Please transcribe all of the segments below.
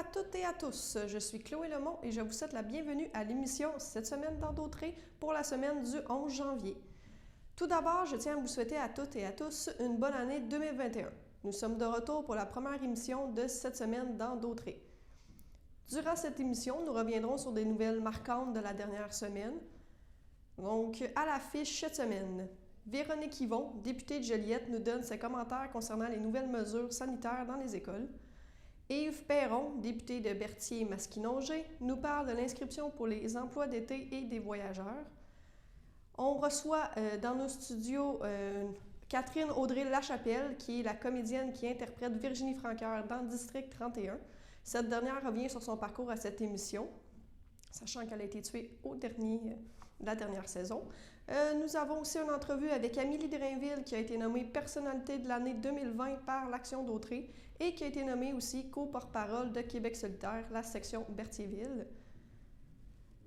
à toutes et à tous, je suis Chloé Lemont et je vous souhaite la bienvenue à l'émission Cette semaine dans Dautré pour la semaine du 11 janvier. Tout d'abord, je tiens à vous souhaiter à toutes et à tous une bonne année 2021. Nous sommes de retour pour la première émission de Cette semaine dans Dautré. Durant cette émission, nous reviendrons sur des nouvelles marquantes de la dernière semaine. Donc, à l'affiche cette semaine, Véronique Yvon, députée de Joliette, nous donne ses commentaires concernant les nouvelles mesures sanitaires dans les écoles. Yves Perron, député de Berthier-Masquinongé, nous parle de l'inscription pour les emplois d'été et des voyageurs. On reçoit dans nos studios Catherine Audrey-Lachapelle, qui est la comédienne qui interprète Virginie Francoeur dans District 31. Cette dernière revient sur son parcours à cette émission, sachant qu'elle a été tuée la dernière saison. Nous avons aussi une entrevue avec Amélie Drainville, qui a été nommée personnalité de l'année 2020 par l'Action Dautré et qui a été nommée aussi co-porte-parole de Québec solidaire, la section Berthierville.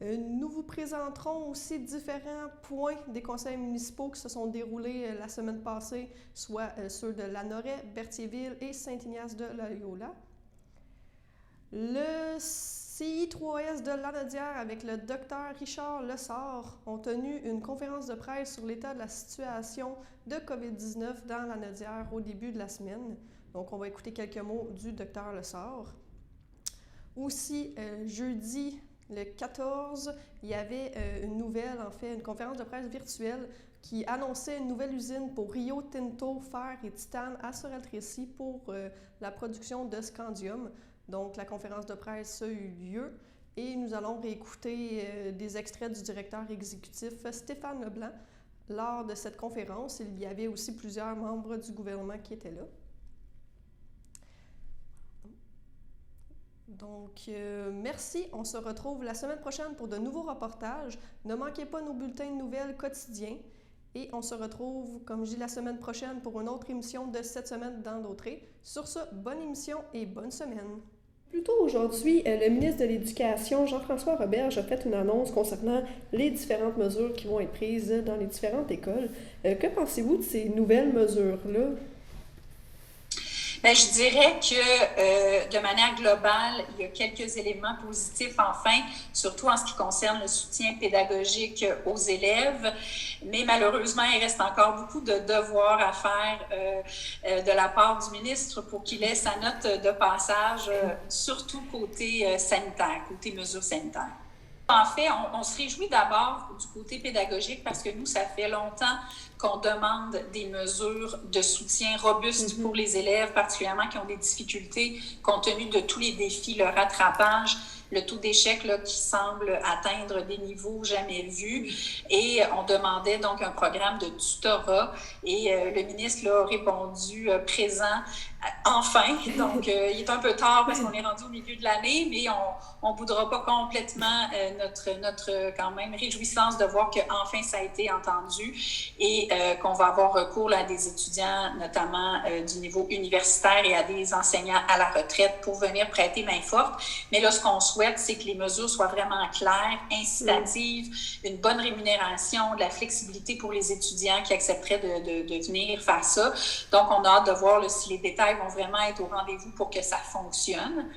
Nous vous présenterons aussi différents points des conseils municipaux qui se sont déroulés la semaine passée, soit ceux de Lanoret, Berthierville et Saint-Ignace-de-Loyola. Le CI3S de Lanaudière avec le Dr Richard Lessard ont tenu une conférence de presse sur l'état de la situation de COVID-19 dans Lanaudière au début de la semaine. Donc, on va écouter quelques mots du Dr Lessard. Aussi, jeudi le 14, il y avait une conférence de presse virtuelle qui annonçait une nouvelle usine pour Rio Tinto, fer et titane à Sorel-Tracy pour la production de scandium. Donc, la conférence de presse a eu lieu et nous allons réécouter des extraits du directeur exécutif Stéphane Leblanc. Lors de cette conférence, il y avait aussi plusieurs membres du gouvernement qui étaient là. Donc, merci. On se retrouve la semaine prochaine pour de nouveaux reportages. Ne manquez pas nos bulletins de nouvelles quotidiens. Et on se retrouve, comme je dis, la semaine prochaine pour une autre émission de Cette semaine dans Dautré. Sur ce, bonne émission et bonne semaine. Plus tôt aujourd'hui, le ministre de l'Éducation, Jean-François Roberge, a fait une annonce concernant les différentes mesures qui vont être prises dans les différentes écoles. Que pensez-vous de ces nouvelles mesures-là? Bien, je dirais que de manière globale, il y a quelques éléments positifs enfin, surtout en ce qui concerne le soutien pédagogique aux élèves. Mais malheureusement, il reste encore beaucoup de devoirs à faire de la part du ministre pour qu'il ait sa note de passage, surtout côté sanitaire, côté mesures sanitaires. En fait, on se réjouit d'abord du côté pédagogique parce que nous, ça fait longtemps qu'on demande des mesures de soutien robustes pour les élèves, particulièrement qui ont des difficultés compte tenu de tous les défis, le rattrapage, le taux d'échec là, qui semble atteindre des niveaux jamais vus. Et on demandait donc un programme de tutorat et le ministre là, a répondu présent enfin. Donc, il est un peu tard parce qu'on est rendu au milieu de l'année, mais on ne boudera pas complètement notre quand même réjouissance de voir qu'enfin ça a été entendu et qu'on va avoir recours là, à des étudiants, notamment du niveau universitaire et à des enseignants à la retraite pour venir prêter main forte. Mais là, ce qu'on souhaite, c'est que les mesures soient vraiment claires, incitatives, une bonne rémunération, de la flexibilité pour les étudiants qui accepteraient de venir faire ça. Donc, on a hâte de voir là, si les détails vont vraiment être au rendez-vous pour que ça fonctionne.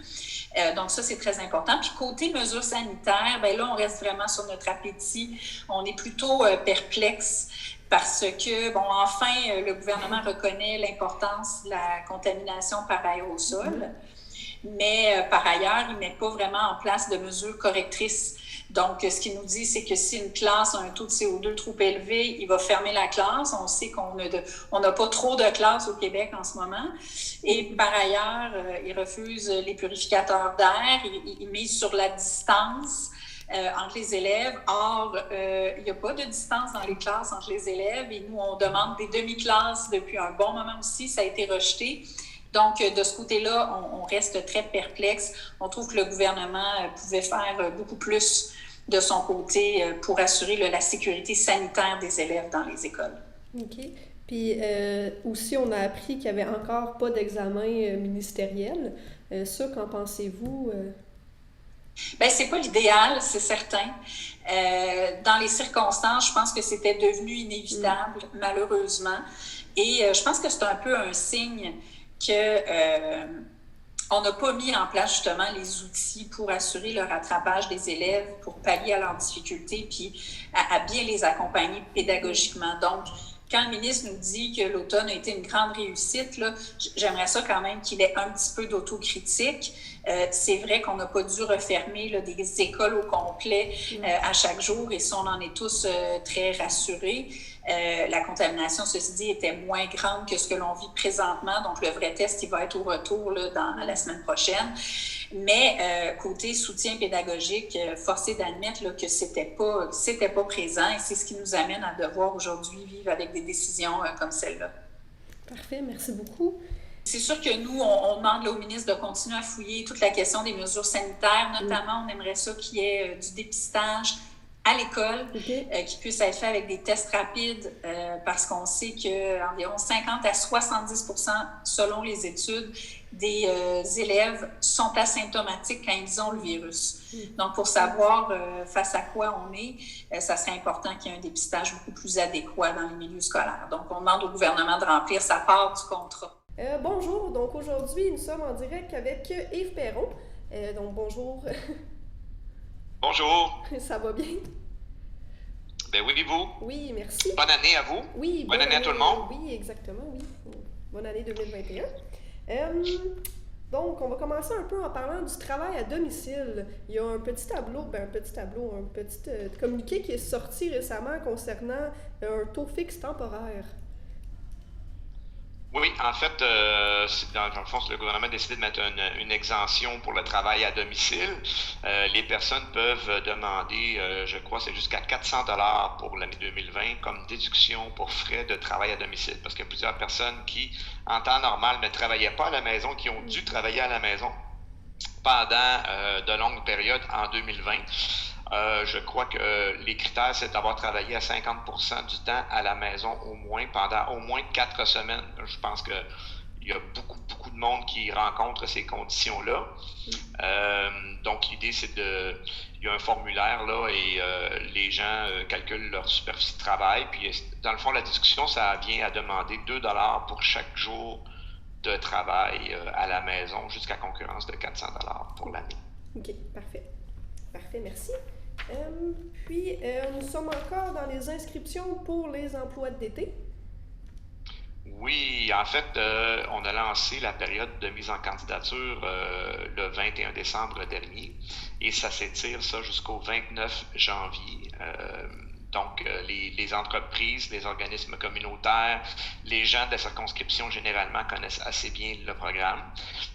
Donc ça, c'est très important. Puis côté mesures sanitaires, bien là, on reste vraiment sur notre appétit. On est plutôt perplexe parce que, bon, enfin, le gouvernement reconnaît l'importance de la contamination par aérosol, mais par ailleurs, il ne met pas vraiment en place de mesures correctrices. Donc, ce qu'il nous dit, c'est que si une classe a un taux de CO2 trop élevé, il va fermer la classe. On sait qu'on n'a pas trop de classes au Québec en ce moment. Et par ailleurs, il refuse les purificateurs d'air. Il mise sur la distance entre les élèves. Or, il n'y a pas de distance dans les classes entre les élèves. Et nous, on demande des demi-classes depuis un bon moment aussi. Ça a été rejeté. Donc, de ce côté-là, on reste très perplexe. On trouve que le gouvernement pouvait faire beaucoup plus de son côté pour assurer la sécurité sanitaire des élèves dans les écoles. OK. Puis aussi, on a appris qu'il n'y avait encore pas d'examen ministériel. Ça, qu'en pensez-vous? Bien, c'est pas l'idéal, c'est certain. Dans les circonstances, je pense que c'était devenu inévitable, malheureusement. Et je pense que c'est un peu un signe que on n'a pas mis en place justement les outils pour assurer le rattrapage des élèves, pour pallier à leurs difficultés, puis à bien les accompagner pédagogiquement. Donc, quand le ministre nous dit que l'automne a été une grande réussite, là, j'aimerais ça quand même qu'il ait un petit peu d'autocritique. C'est vrai qu'on n'a pas dû refermer là, des écoles au complet à chaque jour, et ça, on en est tous très rassurés. La contamination, ceci dit, était moins grande que ce que l'on vit présentement. Donc, le vrai test, il va être au retour là, dans la semaine prochaine. Mais côté soutien pédagogique, force est d'admettre là, que c'était pas présent, et c'est ce qui nous amène à devoir aujourd'hui vivre avec des décisions comme celle-là. Parfait, merci beaucoup. C'est sûr que nous, on demande là, au ministre de continuer à fouiller toute la question des mesures sanitaires. Notamment, on aimerait ça qu'il y ait du dépistage à l'école, qui puisse être fait avec des tests rapides, parce qu'on sait qu'environ 50 à 70% selon les études, des élèves sont asymptomatiques quand ils ont le virus. Donc, pour savoir face à quoi on est, ça serait important qu'il y ait un dépistage beaucoup plus adéquat dans les milieux scolaires. Donc, on demande au gouvernement de remplir sa part du contrat. Bonjour, donc aujourd'hui, nous sommes en direct avec Yves Perron. Donc, bonjour. Bonjour. Ça va bien? Ben oui, vous? Oui, merci. Bonne année à vous. Oui, bonne année à tout le monde. Oui, exactement, oui. Bonne année 2021. Donc, on va commencer un peu en parlant du travail à domicile. Il y a un petit communiqué qui est sorti récemment concernant un taux fixe temporaire. Oui, en fait, dans le fond, le gouvernement a décidé de mettre une exemption pour le travail à domicile. Les personnes peuvent demander, je crois, c'est jusqu'à 400 $ pour l'année 2020 comme déduction pour frais de travail à domicile. Parce qu'il y a plusieurs personnes qui, en temps normal, ne travaillaient pas à la maison, qui ont dû travailler à la maison pendant de longues périodes en 2020. Je crois que les critères, c'est d'avoir travaillé à 50% du temps à la maison au moins, pendant au moins 4 semaines. Je pense qu'il y a beaucoup de monde qui rencontre ces conditions-là. Donc, l'idée, c'est il y a un formulaire, là, et les gens calculent leur superficie de travail. Puis, dans le fond, la discussion, ça vient à demander 2 $ pour chaque jour de travail à la maison, jusqu'à concurrence de 400 $ pour l'année. OK, parfait. Parfait, merci. Puis, nous sommes encore dans les inscriptions pour les emplois d'été. Oui, en fait, on a lancé la période de mise en candidature le 21 décembre dernier, et ça s'étire jusqu'au 29 janvier. Donc, les entreprises, les organismes communautaires, les gens de la circonscription, généralement, connaissent assez bien le programme.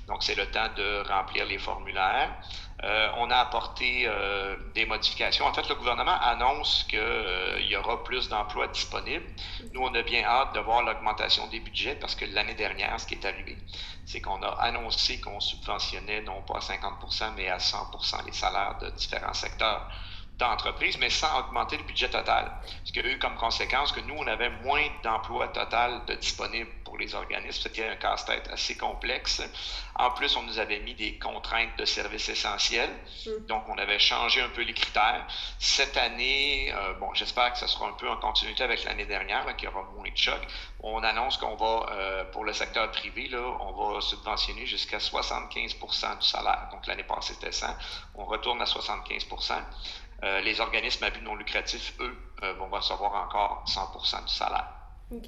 Donc, c'est le temps de remplir les formulaires. On a apporté des modifications. En fait, le gouvernement annonce qu'il y aura plus d'emplois disponibles. Nous, on a bien hâte de voir l'augmentation des budgets, parce que l'année dernière, ce qui est arrivé, c'est qu'on a annoncé qu'on subventionnait non pas à 50%, mais à 100% les salaires de différents secteurs d'entreprise, mais sans augmenter le budget total. Ce qui a eu comme conséquence que nous, on avait moins d'emplois total de disponibles pour les organismes. C'était un casse-tête assez complexe. En plus, on nous avait mis des contraintes de services essentiels. Donc, on avait changé un peu les critères. Cette année, j'espère que ce sera un peu en continuité avec l'année dernière, là, qu'il y aura moins de chocs. On annonce qu'on va, pour le secteur privé, là, on va subventionner jusqu'à 75% du salaire. Donc, l'année passée, c'était 100. On retourne à 75%. Les organismes à but non lucratif, eux, vont recevoir encore 100% du salaire. OK,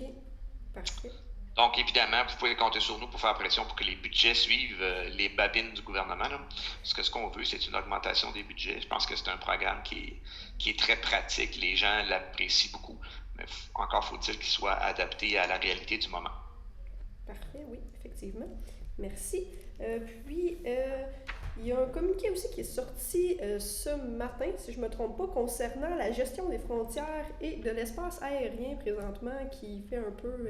parfait. Donc, évidemment, vous pouvez compter sur nous pour faire pression pour que les budgets suivent les babines du gouvernement, là. Parce que ce qu'on veut, c'est une augmentation des budgets. Je pense que c'est un programme qui est très pratique. Les gens l'apprécient beaucoup. Mais encore faut-il qu'il soit adapté à la réalité du moment. Parfait, oui, effectivement. Merci. Il y a un communiqué aussi qui est sorti ce matin, si je ne me trompe pas, concernant la gestion des frontières et de l'espace aérien présentement, qui fait un peu...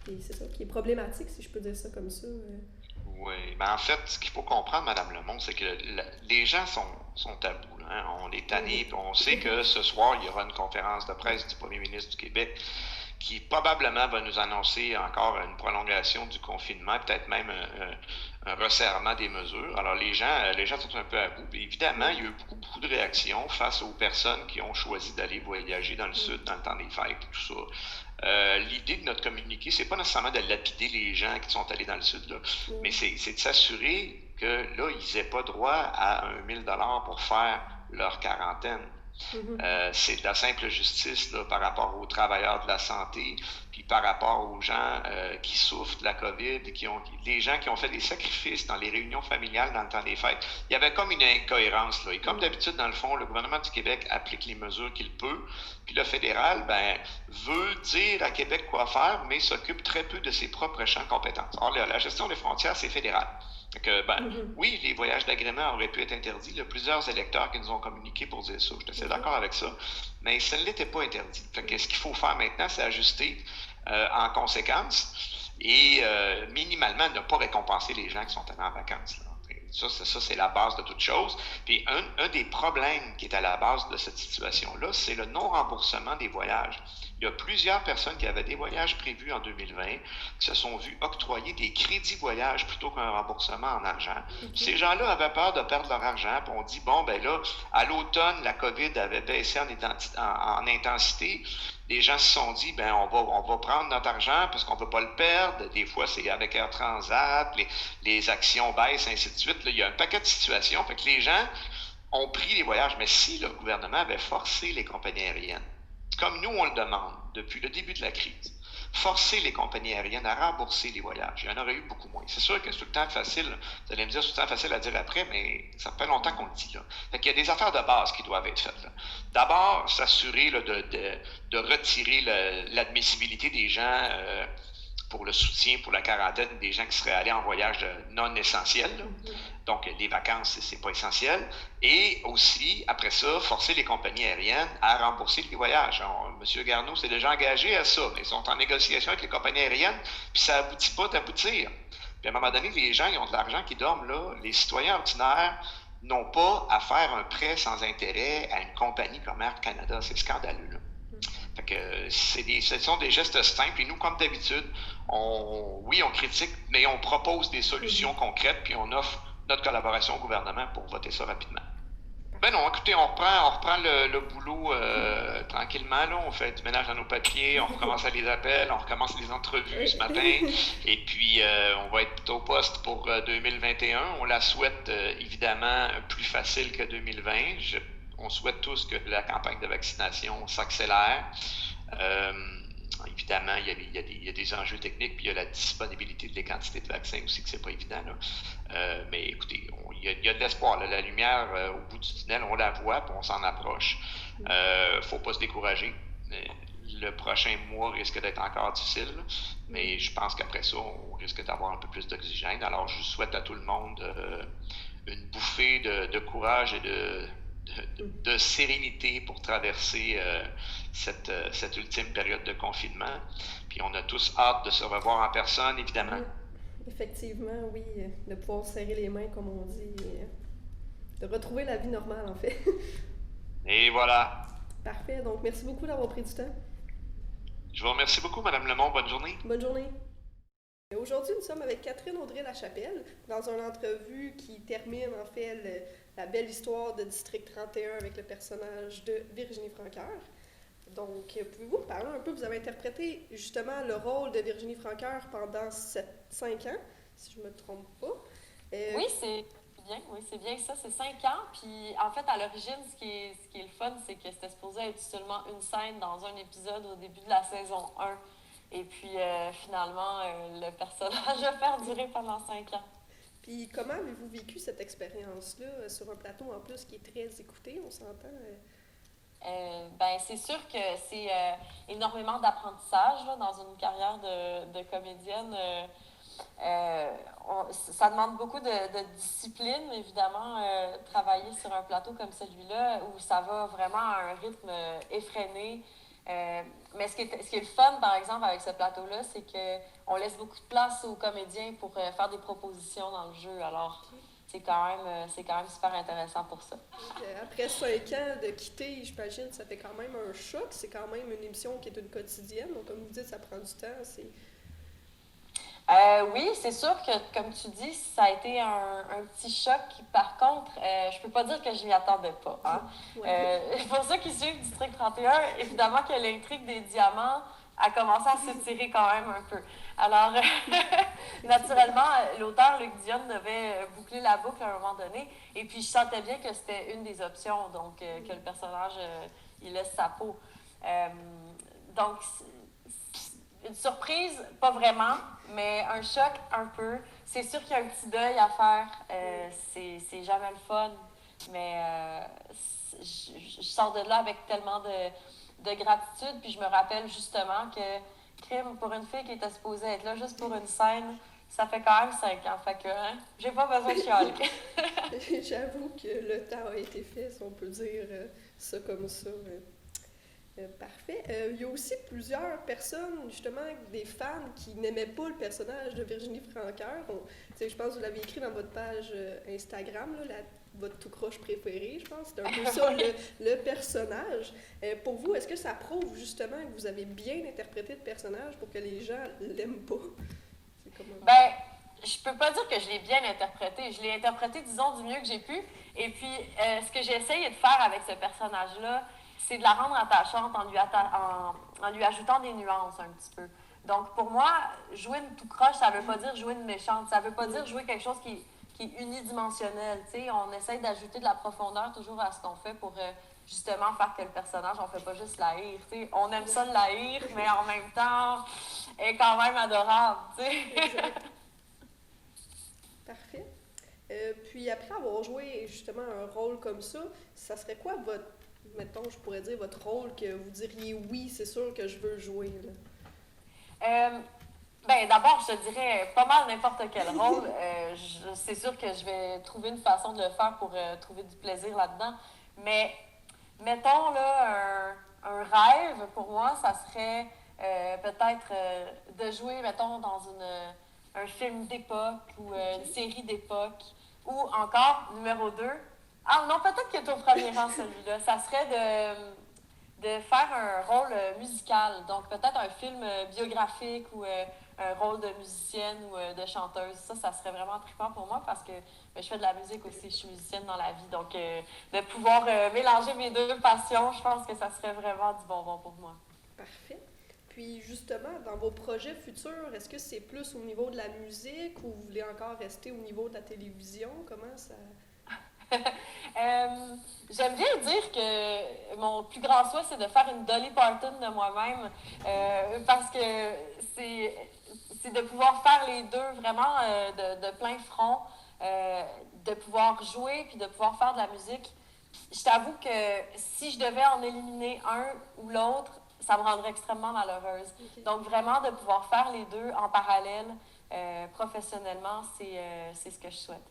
qui est problématique, si je peux dire ça comme ça. Oui, mais en fait, ce qu'il faut comprendre, Madame Lemond, c'est que les gens sont tabous. Hein? On est tannés, puis on sait que ce soir, il y aura une conférence de presse du premier ministre du Québec qui probablement va nous annoncer encore une prolongation du confinement, peut-être même un resserrement des mesures. Alors les gens sont un peu à bout. Et évidemment, il y a eu beaucoup de réactions face aux personnes qui ont choisi d'aller voyager dans le sud dans le temps des fêtes et tout ça. L'idée de notre communiqué, c'est pas nécessairement de lapider les gens qui sont allés dans le Sud, là, mais c'est de s'assurer que là, ils n'aient pas droit à 1 000 $ pour faire leur quarantaine. C'est de la simple justice là, par rapport aux travailleurs de la santé, puis par rapport aux gens qui souffrent de la COVID, des gens qui ont fait des sacrifices dans les réunions familiales dans le temps des fêtes. Il y avait comme une incohérence. Là. Et comme d'habitude, dans le fond, le gouvernement du Québec applique les mesures qu'il peut, puis le fédéral veut dire à Québec quoi faire, mais s'occupe très peu de ses propres champs de compétences. Or, la gestion des frontières, c'est fédéral. Oui, les voyages d'agrément auraient pu être interdits. Il y a plusieurs électeurs qui nous ont communiqué pour dire ça. Je suis assez d'accord avec ça. Mais ça ne l'était pas interdit. Ce qu'il faut faire maintenant, c'est ajuster en conséquence et minimalement ne pas récompenser les gens qui sont allés en vacances. Là. Ça, c'est la base de toute chose. Puis un des problèmes qui est à la base de cette situation-là, c'est le non-remboursement des voyages. Il y a plusieurs personnes qui avaient des voyages prévus en 2020 qui se sont vues octroyer des crédits voyage plutôt qu'un remboursement en argent. Ces gens-là avaient peur de perdre leur argent. Puis on dit, à l'automne, la COVID avait baissé en intensité. Les gens se sont dit, on va prendre notre argent parce qu'on ne peut pas le perdre. Des fois, c'est avec Air Transat, les actions baissent, ainsi de suite. Là, il y a un paquet de situations. Fait que les gens ont pris les voyages. Mais si le gouvernement avait forcé les compagnies aériennes, comme nous, on le demande depuis le début de la crise, forcer les compagnies aériennes à rembourser les voyages. Il y en aurait eu beaucoup moins. C'est sûr que c'est tout le temps facile, vous allez me dire, c'est tout le temps facile à dire après, mais ça fait longtemps qu'on le dit. Là. Fait qu'il y a des affaires de base qui doivent être faites. Là. D'abord, s'assurer là, de retirer l'admissibilité des gens pour le soutien, pour la quarantaine des gens qui seraient allés en voyage non essentiel. Donc, les vacances, c'est pas essentiel. Et aussi, après ça, forcer les compagnies aériennes à rembourser les voyages. M. Garneau s'est déjà engagé à ça. Ils sont en négociation avec les compagnies aériennes, puis ça aboutit pas d'aboutir. Puis à un moment donné, les gens, ils ont de l'argent qui dorment là. Les citoyens ordinaires n'ont pas à faire un prêt sans intérêt à une compagnie comme Air Canada. C'est scandaleux, là. Fait que ce sont des gestes simples et nous, comme d'habitude, on critique, mais on propose des solutions concrètes puis on offre notre collaboration au gouvernement pour voter ça rapidement. Non, écoutez, on reprend le boulot tranquillement, là. On fait du ménage dans nos papiers, on recommence à les appels, on recommence les entrevues ce matin et puis on va être au poste pour 2021. On la souhaite évidemment plus facile que 2020. On souhaite tous que la campagne de vaccination s'accélère. Évidemment, il y a des enjeux techniques, puis il y a la disponibilité des quantités de vaccins aussi, que c'est pas évident. Là. Mais écoutez, il y a de l'espoir. Là. La lumière au bout du tunnel, on la voit, puis on s'en approche. Faut pas se décourager. Le prochain mois risque d'être encore difficile, là. Mais je pense qu'après ça, on risque d'avoir un peu plus d'oxygène. Alors, je souhaite à tout le monde une bouffée de courage et de sérénité pour traverser cette ultime période de confinement. Puis on a tous hâte de se revoir en personne, évidemment. Effectivement, oui, de pouvoir serrer les mains, comme on dit, de retrouver la vie normale, en fait. Et voilà. Parfait, donc merci beaucoup d'avoir pris du temps. Je vous remercie beaucoup, Mme Lemont. Bonne journée. Bonne journée. Aujourd'hui, nous sommes avec Catherine Audrey-Lachapelle dans une entrevue qui termine en fait la belle histoire de District 31 avec le personnage de Virginie Francoeur. Donc, pouvez-vous parler un peu, vous avez interprété justement le rôle de Virginie Francoeur pendant 5 ans, si je ne me trompe pas. Oui, c'est bien ça, c'est 5 ans. Puis en fait, à l'origine, ce qui est le fun, c'est que c'était supposé être seulement une scène dans un épisode au début de la saison 1. Et puis, finalement, le personnage a perdurer pendant 5 ans. Puis, comment avez-vous vécu cette expérience-là sur un plateau, en plus, qui est très écouté, on s'entend? C'est sûr que c'est énormément d'apprentissage là, dans une carrière de comédienne. Ça demande beaucoup de discipline, évidemment, travailler sur un plateau comme celui-là, où ça va vraiment à un rythme effréné. Mais ce qui est le fun, par exemple, avec ce plateau-là, c'est qu'on laisse beaucoup de place aux comédiens pour faire des propositions dans le jeu. Alors, c'est quand même super intéressant pour ça. Après 5 ans de quitter, j'imagine, ça fait quand même un choc. C'est quand même une émission qui est une quotidienne. Donc, comme vous dites, ça prend du temps. Oui, c'est sûr que, comme tu dis, ça a été un petit choc. Par contre, je peux pas dire que je m'y attendais pas. Hein? Ouais. Pour ceux qui suivent District 31, évidemment que l'intrigue des diamants a commencé à s'étirer quand même un peu. Alors, naturellement, l'auteur Luc Dionne devait boucler la boucle à un moment donné. Et puis, je sentais bien que c'était une des options, donc que le personnage, il laisse sa peau. Donc, une surprise, pas vraiment, mais un choc un peu. C'est sûr qu'il y a un petit deuil à faire. C'est jamais le fun, mais je sors de là avec tellement de gratitude. Puis je me rappelle justement que crime pour une fille qui était supposée être là juste pour une scène, ça fait quand même 5 ans. Fait que j'ai pas besoin de chialer. J'avoue que le temps a été fait, si on peut dire ça comme ça. Parfait. Il y a aussi plusieurs personnes, justement, des fans qui n'aimaient pas le personnage de Virginie Francoeur. Je pense que vous l'avez écrit dans votre page Instagram, là, votre tout croche préférée, je pense. C'est un peu ça, le personnage. Pour vous, est-ce que ça prouve justement que vous avez bien interprété le personnage pour que les gens l'aiment pas? Ben, je peux pas dire que je l'ai bien interprété. Je l'ai interprété, disons, du mieux que j'ai pu. Et puis, ce que j'ai essayé de faire avec ce personnage-là, c'est de la rendre attachante en lui ajoutant des nuances un petit peu. Donc, pour moi, jouer une tout croche, ça veut pas dire jouer une méchante. Ça veut pas dire jouer quelque chose qui est unidimensionnel. T'sais, on essaye d'ajouter de la profondeur toujours à ce qu'on fait pour justement faire que le personnage, on fait pas juste l'haïr. On aime ça l'haïr, mais en même temps, elle est quand même adorable. Parfait. Puis après avoir joué justement un rôle comme ça serait quoi mettons, je pourrais dire votre rôle que vous diriez oui, c'est sûr que je veux jouer là? Ben, d'abord, je te dirais pas mal n'importe quel rôle. C'est sûr que je vais trouver une façon de le faire pour trouver du plaisir là-dedans. Mais mettons là un rêve pour moi, ça serait peut-être de jouer, mettons, dans un film d'époque ou une série d'époque. Ou encore, numéro 2, ah non, peut-être qu'il est au premier rang celui-là. Ça serait de faire un rôle musical. Donc peut-être un film biographique ou un rôle de musicienne ou de chanteuse. Ça serait vraiment trippant pour moi parce que je fais de la musique aussi, je suis musicienne dans la vie. Donc de pouvoir mélanger mes deux passions, je pense que ça serait vraiment du bonbon pour moi. Parfait. Puis justement, dans vos projets futurs, est-ce que c'est plus au niveau de la musique ou vous voulez encore rester au niveau de la télévision? Comment ça... J'aime bien dire que mon plus grand souhait, c'est de faire une Dolly Parton de moi-même parce que c'est de pouvoir faire les deux vraiment de plein front, de pouvoir jouer puis de pouvoir faire de la musique. Je t'avoue que si je devais en éliminer un ou l'autre, ça me rendrait extrêmement malheureuse. Okay. Donc vraiment de pouvoir faire les deux en parallèle professionnellement, c'est ce que je souhaite.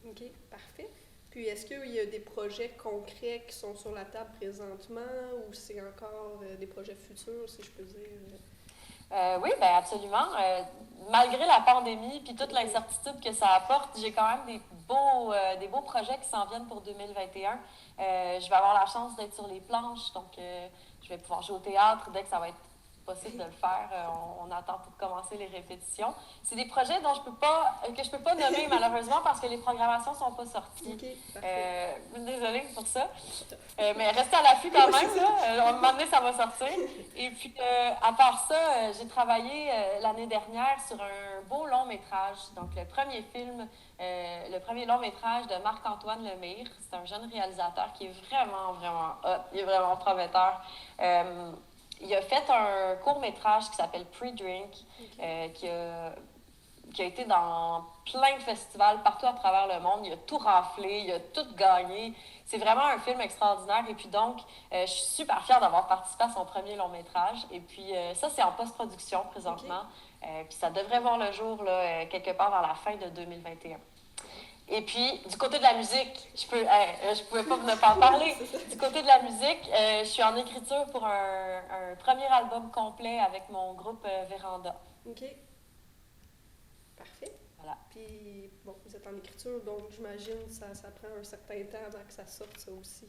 OK, parfait. Puis, est-ce qu'il y a des projets concrets qui sont sur la table présentement ou c'est encore des projets futurs, si je peux dire? Oui, bien absolument. Malgré la pandémie puis toute l'incertitude que ça apporte, j'ai quand même des beaux projets qui s'en viennent pour 2021. Je vais avoir la chance d'être sur les planches, donc je vais pouvoir jouer au théâtre dès que ça va être possible de le faire. On attend pour commencer les répétitions. C'est des projets que je peux pas nommer malheureusement parce que les programmations ne sont pas sorties. Okay, désolée pour ça. Mais restez à l'affût quand même. Là. À un moment donné, ça va sortir. Et puis, à part ça, j'ai travaillé l'année dernière sur un beau long métrage. Donc, le premier long métrage de Marc-Antoine Lemire. C'est un jeune réalisateur qui est vraiment, vraiment hot. Il est vraiment prometteur. Il a fait un court-métrage qui s'appelle Pre-Drink, qui a été dans plein de festivals partout à travers le monde. Il a tout raflé, il a tout gagné. C'est vraiment un film extraordinaire. Et puis donc, je suis super fière d'avoir participé à son premier long-métrage. Et puis ça, c'est en post-production présentement. Okay. Puis ça devrait voir le jour là, quelque part vers la fin de 2021. Et puis, du côté de la musique, je pouvais pas ne pas en parler. Du côté de la musique, je suis en écriture pour un premier album complet avec mon groupe Véranda. OK. Parfait. Voilà. Puis, bon, vous êtes en écriture, donc j'imagine que ça prend un certain temps avant que ça sorte, ça aussi.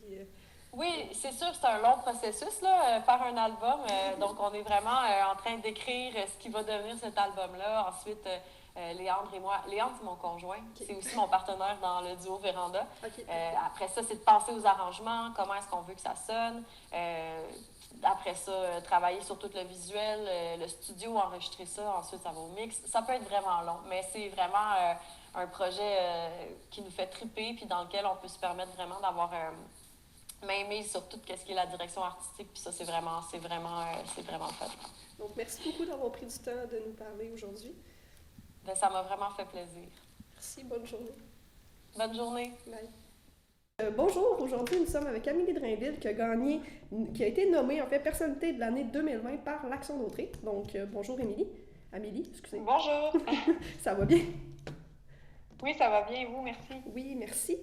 Oui, c'est sûr, c'est un long processus, là, faire un album. Donc, on est vraiment en train d'écrire ce qui va devenir cet album-là. Ensuite, Léandre et moi. Léandre, c'est mon conjoint. Okay. C'est aussi mon partenaire dans le duo Véranda. Okay. Après ça, c'est de penser aux arrangements, comment est-ce qu'on veut que ça sonne. Après ça, travailler sur tout le visuel, le studio, enregistrer ça, ensuite ça va au mix. Ça peut être vraiment long, mais c'est vraiment un projet qui nous fait triper puis dans lequel on peut se permettre vraiment d'avoir main mise sur tout ce qui est la direction artistique. Puis ça, c'est vraiment fun. Donc, merci beaucoup d'avoir pris du temps de nous parler aujourd'hui. Bien, ça m'a vraiment fait plaisir. Merci, bonne journée. Bonne journée. Bye. Bonjour, aujourd'hui nous sommes avec Amélie Drainville qui a été nommée en fait personnalité de l'année 2020 par l'Action d'Autrey. Donc bonjour Émilie. Amélie, excusez. Bonjour. Ça va bien? Oui, ça va bien et vous, merci. Oui, merci.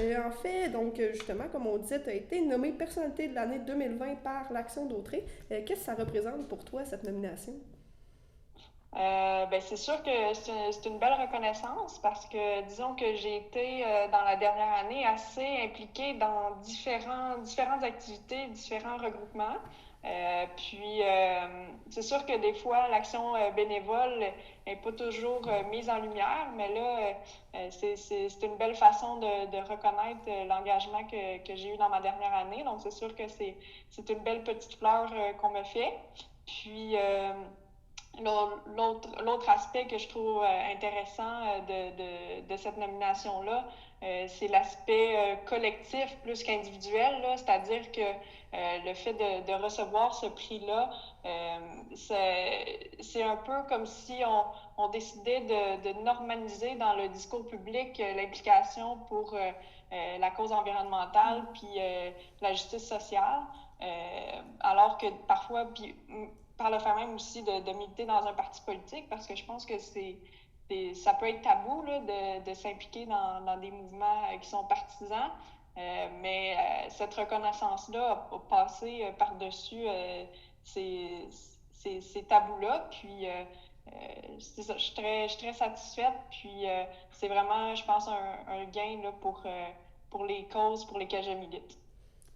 En fait, donc justement, comme on disait, tu as été nommée personnalité de l'année 2020 par l'Action d'Autrey. Qu'est-ce que ça représente pour toi, cette nomination? C'est sûr que c'est une belle reconnaissance parce que disons que j'ai été dans la dernière année assez impliquée dans différentes activités, différents regroupements. C'est sûr que des fois l'action bénévole n'est pas toujours mise en lumière, mais là c'est une belle façon de reconnaître l'engagement que j'ai eu dans ma dernière année. Donc c'est sûr que c'est une belle petite fleur qu'on me fait. Puis l'autre aspect que je trouve intéressant de cette nomination-là, c'est l'aspect collectif plus qu'individuel, c'est-à-dire que le fait de recevoir ce prix-là, c'est un peu comme si on décidait de normaliser dans le discours public l'implication pour la cause environnementale puis la justice sociale, alors que parfois... par le fait même aussi de militer dans un parti politique, parce que je pense que ça peut être tabou là, de s'impliquer dans des mouvements qui sont partisans, mais cette reconnaissance-là a passé par-dessus ces tabous-là, puis c'est ça, je suis très satisfaite, puis c'est vraiment, je pense, un gain là, pour les causes pour lesquelles je milite.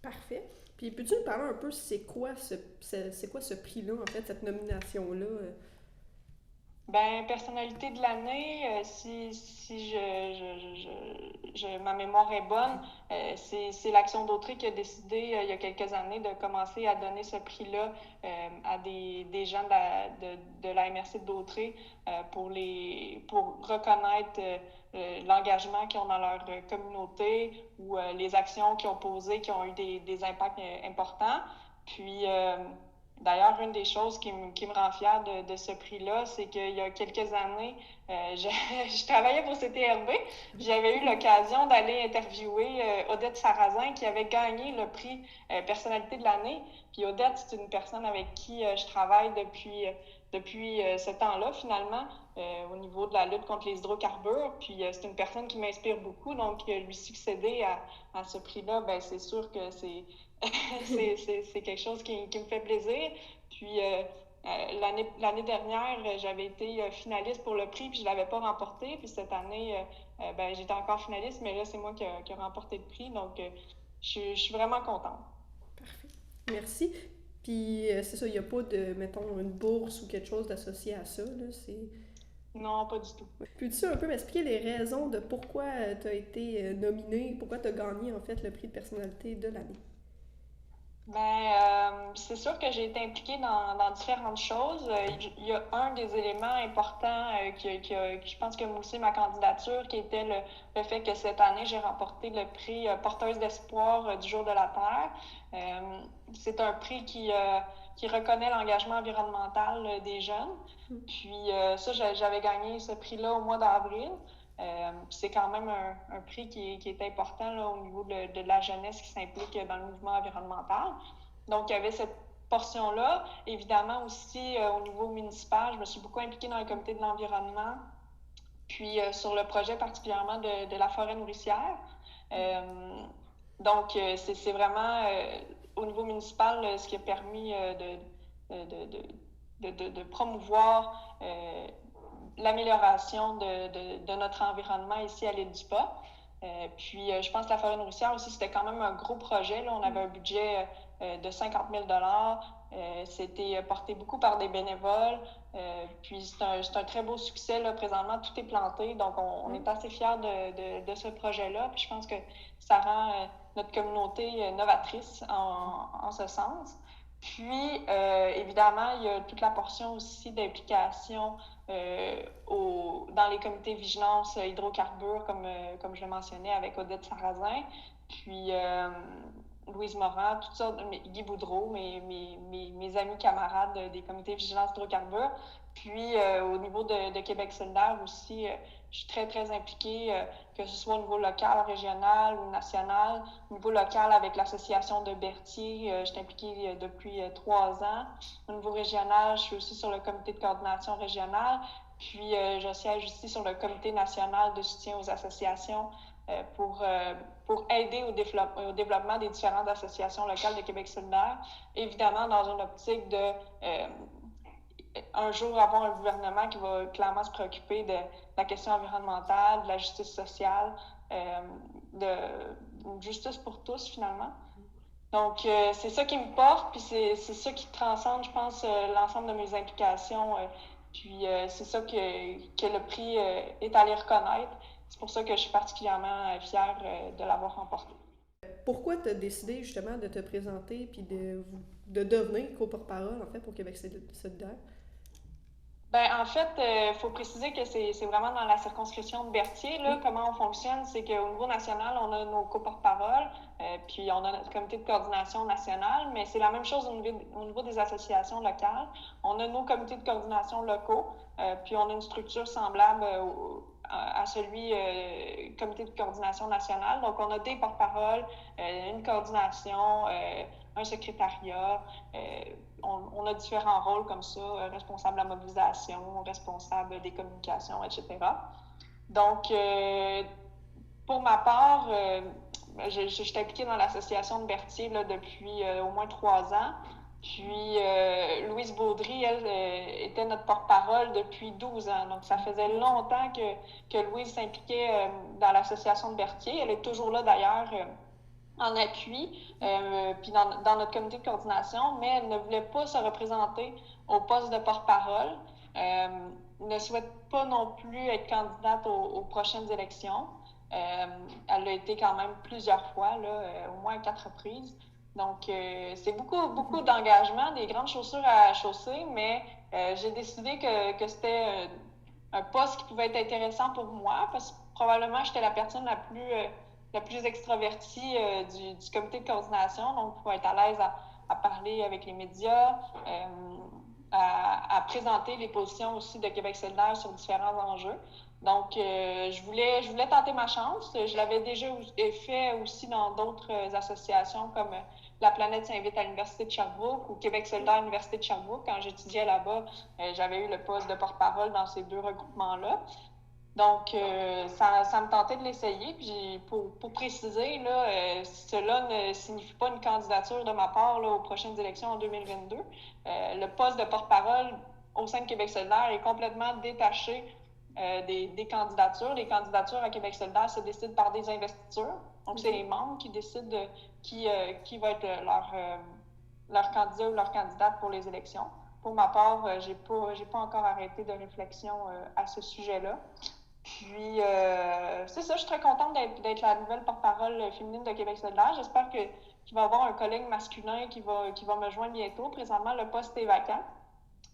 Parfait. Puis peux-tu nous parler un peu c'est quoi ce prix-là, en fait, cette nomination-là? Personnalité de l'année, si ma mémoire est bonne, c'est l'Action d'Autrey qui a décidé il y a quelques années de commencer à donner ce prix-là à des gens de la MRC d'Autrey pour reconnaître l'engagement qu'ils ont dans leur communauté ou les actions qu'ils ont posées qui ont eu des impacts importants. Puis, d'ailleurs, une des choses qui me rend fière de ce prix-là, c'est qu'il y a quelques années, je travaillais pour CTRB, j'avais eu l'occasion d'aller interviewer Odette Sarrazin qui avait gagné le prix Personnalité de l'année. Puis Odette, c'est une personne avec qui je travaille depuis ce temps-là, finalement, au niveau de la lutte contre les hydrocarbures. Puis c'est une personne qui m'inspire beaucoup, donc lui succéder à ce prix-là, c'est sûr que c'est quelque chose qui me fait plaisir. Puis l'année dernière, j'avais été finaliste pour le prix, puis je ne l'avais pas remporté. Puis cette année, j'étais encore finaliste, mais là, c'est moi qui ai remporté le prix. Donc, je suis vraiment contente. Parfait. Merci. Puis, c'est ça, il n'y a pas de, mettons, une bourse ou quelque chose d'associé à ça, là, c'est... Non, pas du tout. Peux-tu un peu m'expliquer les raisons de pourquoi tu as été nominée, pourquoi tu as gagné, en fait, le prix de personnalité de l'année? C'est sûr que j'ai été impliquée dans différentes choses. Il y a un des éléments importants qui je pense que a moussé ma candidature, qui était le fait que cette année, j'ai remporté le prix Porteuse d'espoir du Jour de la Terre. C'est un prix qui reconnaît l'engagement environnemental des jeunes. Puis ça, j'avais gagné ce prix-là au mois d'avril. C'est quand même un prix qui est important là, au niveau de la jeunesse qui s'implique dans le mouvement environnemental. Donc, il y avait cette portion-là. Évidemment aussi, au niveau municipal, je me suis beaucoup impliquée dans le comité de l'environnement, puis sur le projet particulièrement de la forêt nourricière. Donc, c'est vraiment au niveau municipal ce qui a permis de promouvoir l'amélioration de notre environnement ici à l'île du Pas. Puis, je pense que la forêt nourricière aussi, c'était quand même un gros projet. Là. On avait un budget de 50 000 $. C'était porté beaucoup par des bénévoles. Puis c'est un très beau succès. Là. Présentement, tout est planté. Donc, on est assez fiers de ce projet-là. Puis je pense que ça rend notre communauté novatrice en ce sens. Puis, évidemment, il y a toute la portion aussi d'implication dans les comités de vigilance hydrocarbures, comme je le mentionnais avec Odette Sarrazin. Puis, Louise Morin, toutes sortes, Guy Boudreau, mes amis camarades des comités de vigilance hydrocarbures. Puis, au niveau de Québec solidaire aussi, je suis très, très impliquée, que ce soit au niveau local, régional ou national. Au niveau local, avec l'association de Berthier, je suis impliquée depuis 3 ans. Au niveau régional, je suis aussi sur le comité de coordination régionale. Puis, je siège aussi sur le comité national de soutien aux associations pour aider au développement des différentes associations locales de Québec solidaire. Évidemment, dans une optique de un jour avoir un gouvernement qui va clairement se préoccuper de la question environnementale, de la justice sociale, de justice pour tous, finalement. Donc, c'est ça qui me porte, puis c'est ça qui transcende, je pense, l'ensemble de mes implications. Puis c'est ça que le prix est allé reconnaître. C'est pour ça que je suis particulièrement fière de l'avoir remporté. Pourquoi tu as décidé justement de te présenter puis de devenir co-porte-parole, en fait, pour Québec solidaire? En fait, il faut préciser que c'est vraiment dans la circonscription de Berthier. Là, comment on fonctionne, c'est qu'au niveau national, on a nos co-porte-paroles, puis on a notre comité de coordination national, mais c'est la même chose au niveau des associations locales. On a nos comités de coordination locaux, puis on a une structure semblable à celui comité de coordination nationale. Donc, on a des porte-paroles, une coordination, un secrétariat. On a différents rôles comme ça, responsable de la mobilisation, responsable des communications, etc. Donc, pour ma part, je suis impliquée dans l'association de Berthier là, depuis au moins 3 ans. Puis, Louise Baudry, elle, était notre porte-parole depuis 12 ans. Donc, ça faisait longtemps que Louise s'impliquait dans l'association de Berthier. Elle est toujours là, d'ailleurs, en appui, puis dans notre comité de coordination, mais elle ne voulait pas se représenter au poste de porte-parole. Ne souhaite pas non plus être candidate aux prochaines élections. Elle l'a été quand même plusieurs fois, là, au moins à 4 reprises. Donc, c'est beaucoup d'engagement, des grandes chaussures à chausser, mais j'ai décidé que c'était un poste qui pouvait être intéressant pour moi, parce que probablement j'étais la personne la plus extravertie du comité de coordination, donc pour être à l'aise à parler avec les médias, à présenter les positions aussi de Québec solidaire sur différents enjeux. Donc, je voulais tenter ma chance. Je l'avais déjà fait aussi dans d'autres associations comme La Planète s'invite à l'Université de Sherbrooke ou Québec solidaire à l'Université de Sherbrooke. Quand j'étudiais là-bas, j'avais eu le poste de porte-parole dans ces 2 regroupements-là. Donc, ça me tentait de l'essayer. Puis, pour préciser, là, cela ne signifie pas une candidature de ma part là, aux prochaines élections en 2022. Le poste de porte-parole au sein de Québec solidaire est complètement détaché des candidatures. Les candidatures à Québec solidaire se décident par des investitures. Donc, c'est les membres qui décident de qui va être leur candidat ou leur candidate pour les élections. Pour ma part, j'ai pas encore arrêté de réflexion à ce sujet-là. Puis, c'est ça, je suis très contente d'être la nouvelle porte-parole féminine de Québec solidaire. J'espère qu'il va y avoir un collègue masculin qui va me joindre bientôt. Présentement, le poste est vacant.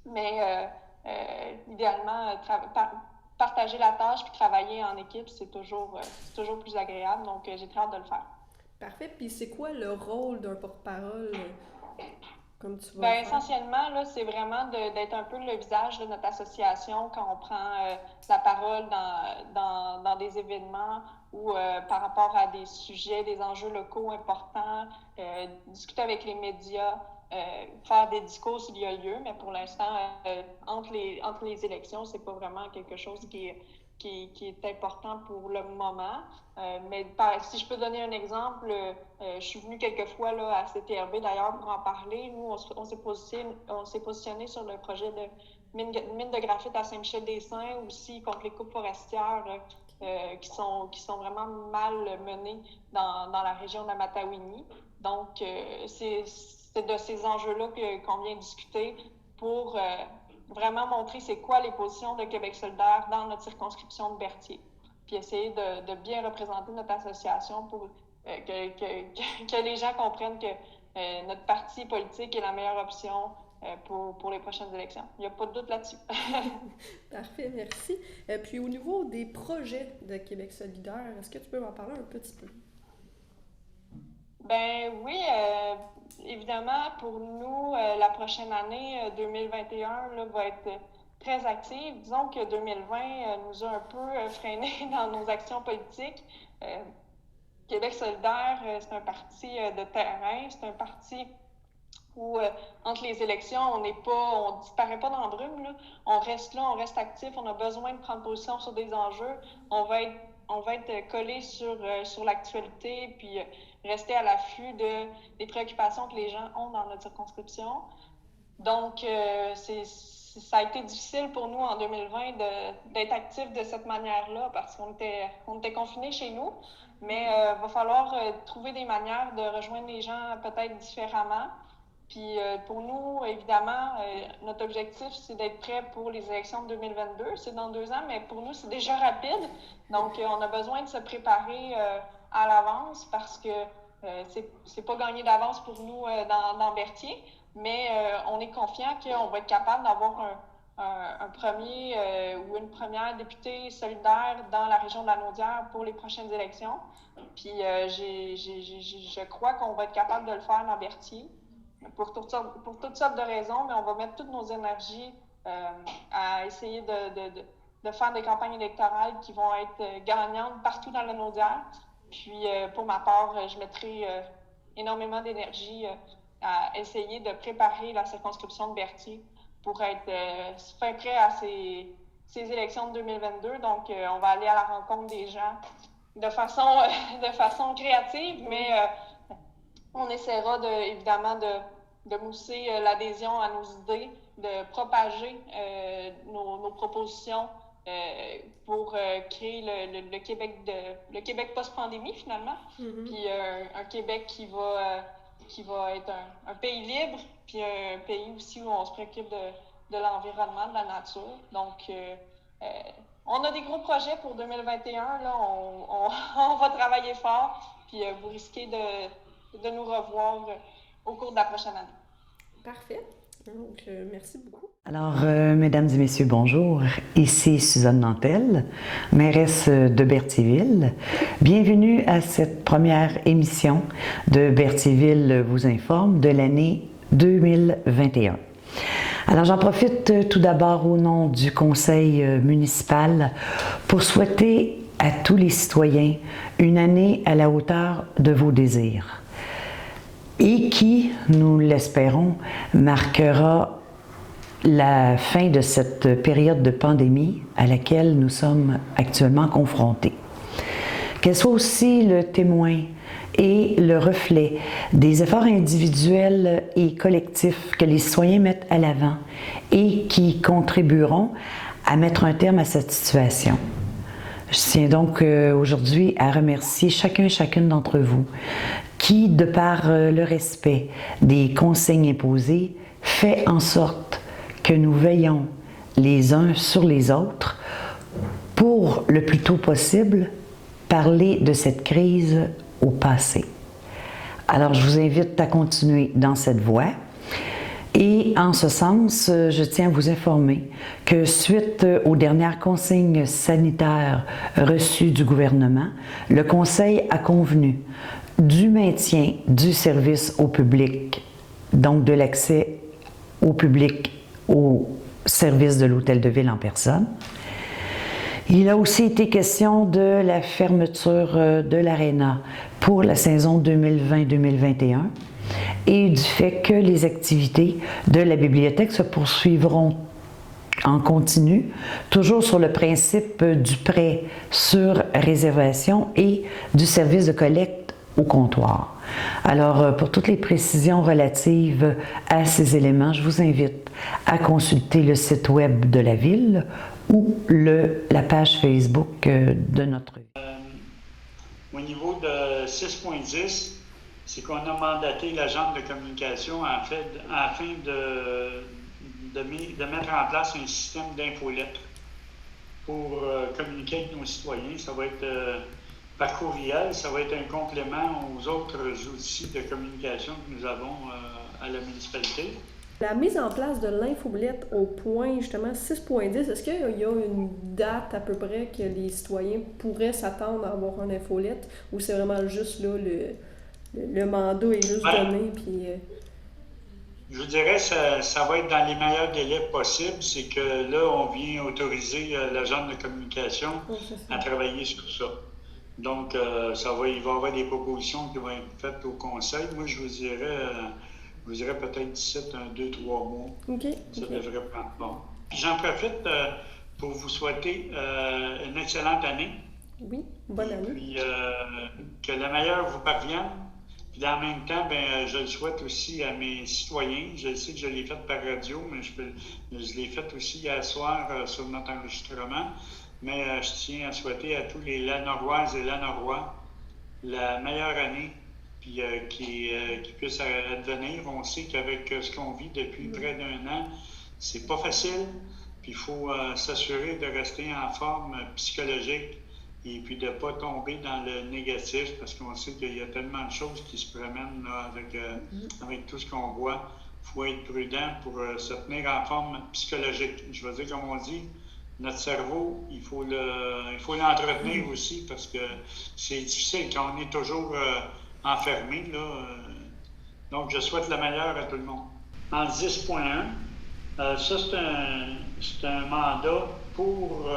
Mais idéalement, partager la tâche puis travailler en équipe, c'est toujours plus agréable. Donc, j'ai très hâte de le faire. Parfait. Puis, c'est quoi le rôle d'un porte-parole comme tu vas essentiellement, là, c'est vraiment d'être un peu le visage de notre association quand on prend la parole dans des événements ou par rapport à des sujets, des enjeux locaux importants, discuter avec les médias, faire des discours s'il y a lieu, mais pour l'instant, entre les élections, c'est pas vraiment quelque chose qui est important pour le moment. Mais si je peux donner un exemple, je suis venue quelques fois là, à CTRB d'ailleurs pour en parler. Nous, on s'est positionné sur le projet de mine de graphite à Saint-Michel-des-Saints, aussi contre les coupes forestières qui sont vraiment mal menées dans la région de la Matawini. Donc, c'est c'est de ces enjeux-là qu'on vient discuter pour vraiment montrer c'est quoi les positions de Québec solidaire dans notre circonscription de Berthier. Puis essayer de bien représenter notre association pour que les gens comprennent que notre parti politique est la meilleure option pour les prochaines élections. Il n'y a pas de doute là-dessus. Parfait, merci. Puis au niveau des projets de Québec solidaire, est-ce que tu peux m'en parler un petit peu? Ben oui, évidemment, pour nous, la prochaine année 2021 là, va être très active. Disons que 2020 nous a un peu freinés dans nos actions politiques. Québec solidaire, c'est un parti de terrain, c'est un parti où, entre les élections, on disparaît pas dans la brume, là. On reste là, on reste actif, on a besoin de prendre position sur des enjeux. On va être collé sur l'actualité, puis rester à l'affût des préoccupations que les gens ont dans notre circonscription. Donc, ça a été difficile pour nous en 2020 d'être actifs de cette manière-là parce qu'on était confinés chez nous, mais il va falloir trouver des manières de rejoindre les gens peut-être différemment. Puis pour nous, évidemment, notre objectif, c'est d'être prêt pour les élections de 2022. C'est dans 2 ans, mais pour nous, c'est déjà rapide. Donc, on a besoin de se préparer à l'avance parce que c'est pas gagné d'avance pour nous dans Berthier, mais on est confiant qu'on va être capable d'avoir un premier ou une première députée solidaire dans la région de la Naudière pour les prochaines élections. Puis je crois qu'on va être capable de le faire dans Berthier pour toutes sortes de raisons, mais on va mettre toutes nos énergies à essayer de faire des campagnes électorales qui vont être gagnantes partout dans la Naudière. Puis pour ma part, je mettrai énormément d'énergie à essayer de préparer la circonscription de Berthier pour être fin prêt à ces élections de 2022. Donc, on va aller à la rencontre des gens de façon créative, mais on essaiera évidemment de mousser l'adhésion à nos idées, de propager nos propositions pour créer le Québec post-pandémie, finalement. Mm-hmm. Puis un Québec qui va être un pays libre, puis un pays aussi où on se préoccupe de l'environnement, de la nature. Donc, on a des gros projets pour 2021. Là, on va travailler fort, puis vous risquez de nous revoir au cours de la prochaine année. Parfait. Donc, merci beaucoup. Alors, mesdames et messieurs, bonjour. Ici Suzanne Nantel, mairesse de Berthierville. Bienvenue à cette première émission de Berthierville vous informe de l'année 2021. Alors, j'en profite tout d'abord au nom du conseil municipal pour souhaiter à tous les citoyens une année à la hauteur de vos désirs et qui, nous l'espérons, marquera la fin de cette période de pandémie à laquelle nous sommes actuellement confrontés. Qu'elle soit aussi le témoin et le reflet des efforts individuels et collectifs que les citoyens mettent à l'avant et qui contribueront à mettre un terme à cette situation. Je tiens donc aujourd'hui à remercier chacun et chacune d'entre vous qui, de par le respect des consignes imposées, fait en sorte que nous veillons les uns sur les autres pour, le plus tôt possible, parler de cette crise au passé. Alors, je vous invite à continuer dans cette voie. Et en ce sens, je tiens à vous informer que suite aux dernières consignes sanitaires reçues du gouvernement, le Conseil a convenu du maintien du service au public, donc de l'accès au public au service de l'Hôtel de Ville en personne. Il a aussi été question de la fermeture de l'Aréna pour la saison 2020-2021 et du fait que les activités de la bibliothèque se poursuivront en continu, toujours sur le principe du prêt sur réservation et du service de collecte au comptoir. Alors, pour toutes les précisions relatives à ces éléments, je vous invite à consulter le site web de la Ville ou la page Facebook de notre ville. Au niveau de 6.10, c'est qu'on a mandaté l'agent de communication afin de mettre en place un système d'infolettres pour communiquer avec nos citoyens. Ça va être par courriel, ça va être un complément aux autres outils de communication que nous avons à la municipalité. La mise en place de l'infolette au point justement 6.10, est-ce qu'il y a une date à peu près que les citoyens pourraient s'attendre à avoir une infolette ou c'est vraiment juste là le mandat est juste donné puis Je vous dirais que ça va être dans les meilleurs délais possibles. C'est que là, on vient autoriser l'agent de communication à travailler sur ça. Donc, il va y avoir des propositions qui vont être faites au conseil. Moi, je vous dirais peut-être d'ici 2-3 mois. Ça devrait prendre bon. J'en profite pour vous souhaiter une excellente année. Oui, bonne année. Puis que le meilleur vous parvienne. Puis en même temps, je le souhaite aussi à mes citoyens. Je sais que je l'ai fait par radio, mais je l'ai fait aussi hier soir sur notre enregistrement. Mais je tiens à souhaiter à tous les Lanoroises et Lanorois la meilleure année, puis qui puisse advenir. On sait qu'avec ce qu'on vit depuis près d'1 an, c'est pas facile. Puis il faut s'assurer de rester en forme psychologique et puis de ne pas tomber dans le négatif parce qu'on sait qu'il y a tellement de choses qui se promènent là, avec tout ce qu'on voit. Il faut être prudent pour se tenir en forme psychologique. Je veux dire, comme on dit, notre cerveau, il faut l'entretenir aussi parce que c'est difficile quand on est toujours enfermé. Donc, je souhaite le meilleur à tout le monde. En 10.1, ça, c'est un mandat pour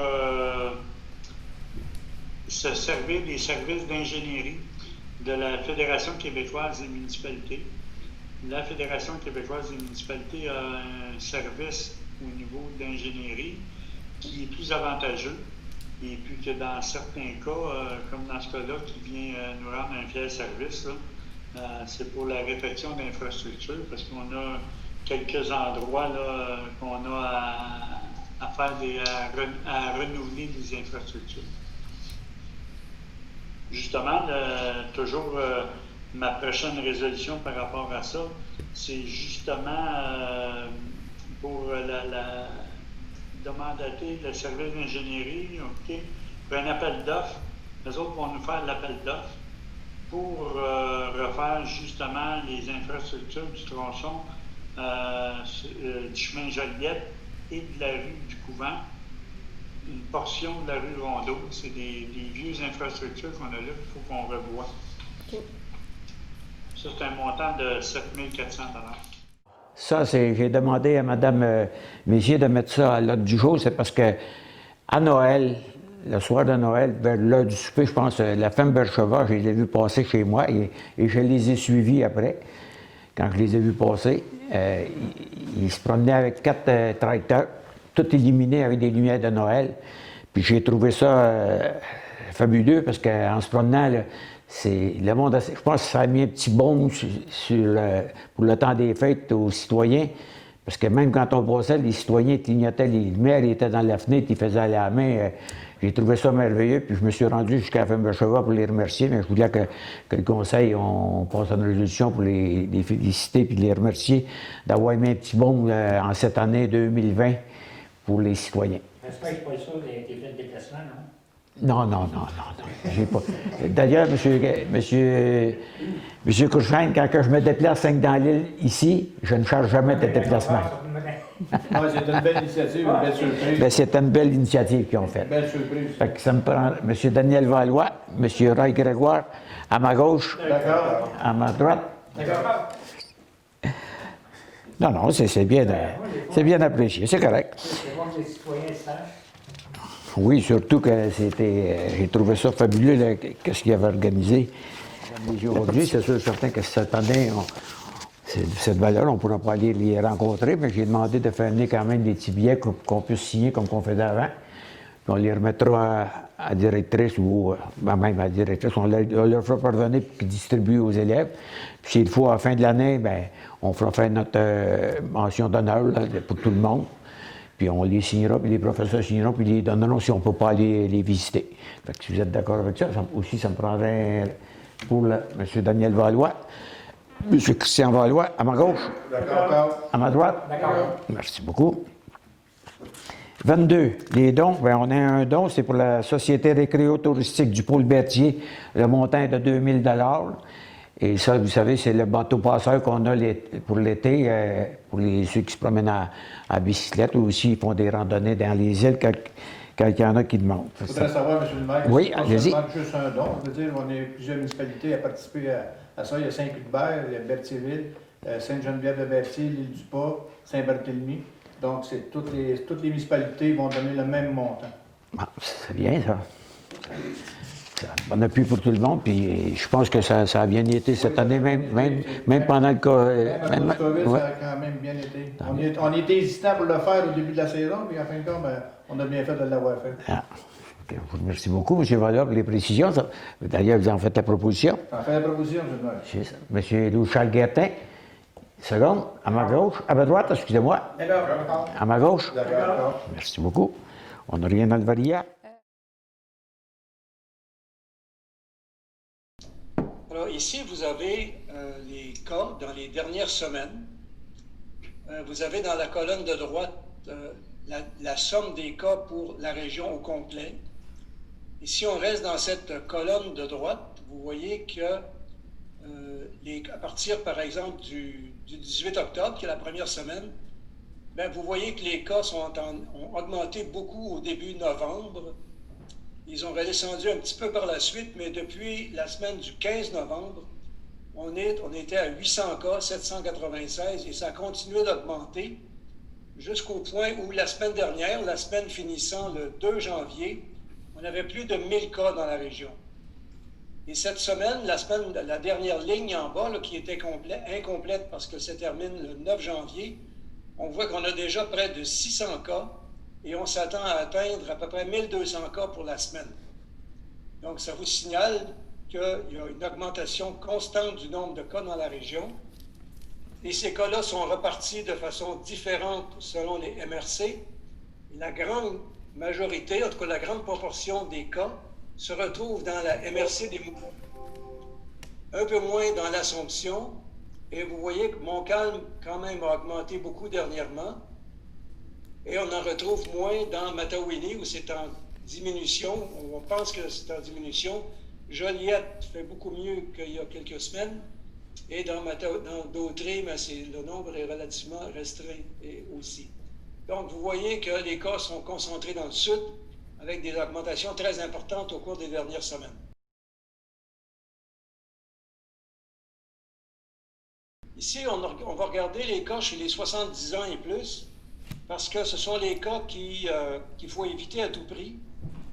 se servir des services d'ingénierie de la Fédération québécoise des municipalités. La Fédération québécoise des municipalités a un service au niveau d'ingénierie qui est plus avantageux et puis que dans certains cas, comme dans ce cas-là, qui vient nous rendre un fier service, c'est pour la réfection d'infrastructures parce qu'on a quelques endroits là, qu'on a à faire à renouveler des infrastructures. Justement, toujours ma prochaine résolution par rapport à ça, c'est justement pour de mandater le service d'ingénierie, pour un appel d'offres. Les autres vont nous faire l'appel d'offres pour refaire justement les infrastructures du tronçon du chemin Joliette et de la rue du Couvent. Une portion de la rue Rondeau, c'est des vieux infrastructures qu'on a là qu'il faut qu'on revoie. Ça, c'est un montant de 7 400 $. Ça, j'ai demandé à Mme Messier de mettre ça à l'ordre du jour, c'est parce que à Noël, le soir de Noël, vers l'heure du souper, je pense, la femme Bercheva, je les ai vus passer chez moi et je les ai suivis après, quand je les ai vus passer. Ils se promenaient avec 4 tracteurs, tout illuminé avec des lumières de Noël. Puis j'ai trouvé ça fabuleux parce qu'en se promenant, là, le monde, je pense que ça a mis un petit baume pour le temps des fêtes aux citoyens. Parce que même quand on passait, les citoyens clignotaient les lumières, ils étaient dans la fenêtre, ils faisaient à la main. J'ai trouvé ça merveilleux, puis je me suis rendu jusqu'à la femme Bercheva pour les remercier, mais je voulais que le conseil, on passe une résolution pour les féliciter puis les remercier d'avoir mis un petit baume en cette année 2020 pour les citoyens. J'espère que c'est pas ça, des frais de déplacement, non? Non. J'ai pas. D'ailleurs, monsieur Courchaine, quand je me déplace dans l'île ici, je ne charge jamais de déplacement. C'est une belle initiative, une belle surprise. Ben, c'est une belle initiative qu'ils ont faite. Belle surprise. Fait que ça me prend M. Daniel Valois, M. Roy Grégoire, à ma gauche, à ma droite. D'accord. Non, c'est bien apprécié, c'est correct. C'est bon que les citoyens sachent. Oui, surtout que j'ai trouvé ça fabuleux, qu'est-ce qu'il avait organisé. Aujourd'hui, c'est sûr certain que cette année, cette valeur, on ne pourra pas aller les rencontrer, mais j'ai demandé de faire venir quand même des petits billets qu'on puisse signer comme qu'on faisait avant. Puis on les remettra à la directrice ou même à la directrice, on leur fera pardonner pour qu'ils distribuent aux élèves. Puis s'il faut, à la fin de l'année, on fera faire notre mention d'honneur pour tout le monde. Puis on les signera, puis les professeurs signeront, puis ils les donneront si on ne peut pas aller les visiter. Fait que si vous êtes d'accord avec ça, aussi, ça me prendrait pour M. Daniel Valois. M. Christian Valois, à ma gauche. D'accord. À ma droite. D'accord. Merci beaucoup. 22, les dons. Bien, on a un don, c'est pour la Société récréo-touristique du Pôle Berthier. Le montant est de 2000 $. Et ça, vous savez, c'est le bateau passeur qu'on a pour l'été, pour ceux qui se promènent à bicyclette ou aussi ils font des randonnées dans les îles quand il y en a qui demandent. Je voudrais savoir, M. le maire, Oui, c'est allez-y. pas seulement juste un don. Je veux dire, on est plusieurs municipalités à participer à ça. Il y a Saint-Cuthbert, il y a Berthierville, Sainte-Geneviève-de-Berthier, l'Île-du-Pas, Saint-Barthélemy. Donc, toutes les municipalités vont donner le même montant. Ah, c'est bien, ça. On appuie pour tout le monde, puis je pense que ça a bien été cette année, même pendant le COVID. Même à cause du COVID, ça a quand même bien été. On était hésitant pour le faire au début de la saison, puis en fin de compte, on a bien fait de l'avoir fait. Ah. Je vous remercie beaucoup, M. Valois, pour les précisions. D'ailleurs, vous en faites la proposition. On fait la proposition, M. le maire. M. Louis-Charles Guertin, seconde, à ma gauche, à ma droite, excusez-moi. D'accord. À ma gauche. D'accord. Merci beaucoup. On n'a rien à le varier. Alors ici, vous avez les cas dans les dernières semaines. Vous avez dans la colonne de droite la somme des cas pour la région au complet. Et si on reste dans cette colonne de droite, vous voyez que à partir, par exemple, du 18 octobre, qui est la première semaine, bien, vous voyez que les cas ont augmenté beaucoup au début novembre. Ils ont redescendu un petit peu par la suite, mais depuis la semaine du 15 novembre, on était à 800 cas, 796, et ça a continué d'augmenter jusqu'au point où la semaine dernière, la semaine finissant le 2 janvier, on avait plus de 1000 cas dans la région. Et cette semaine, la dernière ligne en bas, là, qui était incomplète parce que ça termine le 9 janvier, on voit qu'on a déjà près de 600 cas et on s'attend à atteindre à peu près 1200 cas pour la semaine. Donc, ça vous signale qu'il y a une augmentation constante du nombre de cas dans la région. Et ces cas-là sont repartis de façon différente selon les MRC. Et la grande majorité, en tout cas la grande proportion des cas, se retrouve dans la MRC des Moutons. Un peu moins dans l'Assomption. Et vous voyez que Montcalm, quand même, a augmenté beaucoup dernièrement. Et on en retrouve moins dans Matawini, où c'est en diminution. On pense que c'est en diminution. Joliette fait beaucoup mieux qu'il y a quelques semaines. Et dans Dautré, mais le nombre est relativement restreint aussi. Donc, vous voyez que les cas sont concentrés dans le sud, avec des augmentations très importantes au cours des dernières semaines. Ici, on va regarder les cas chez les 70 ans et plus, parce que ce sont les cas qu'il faut éviter à tout prix.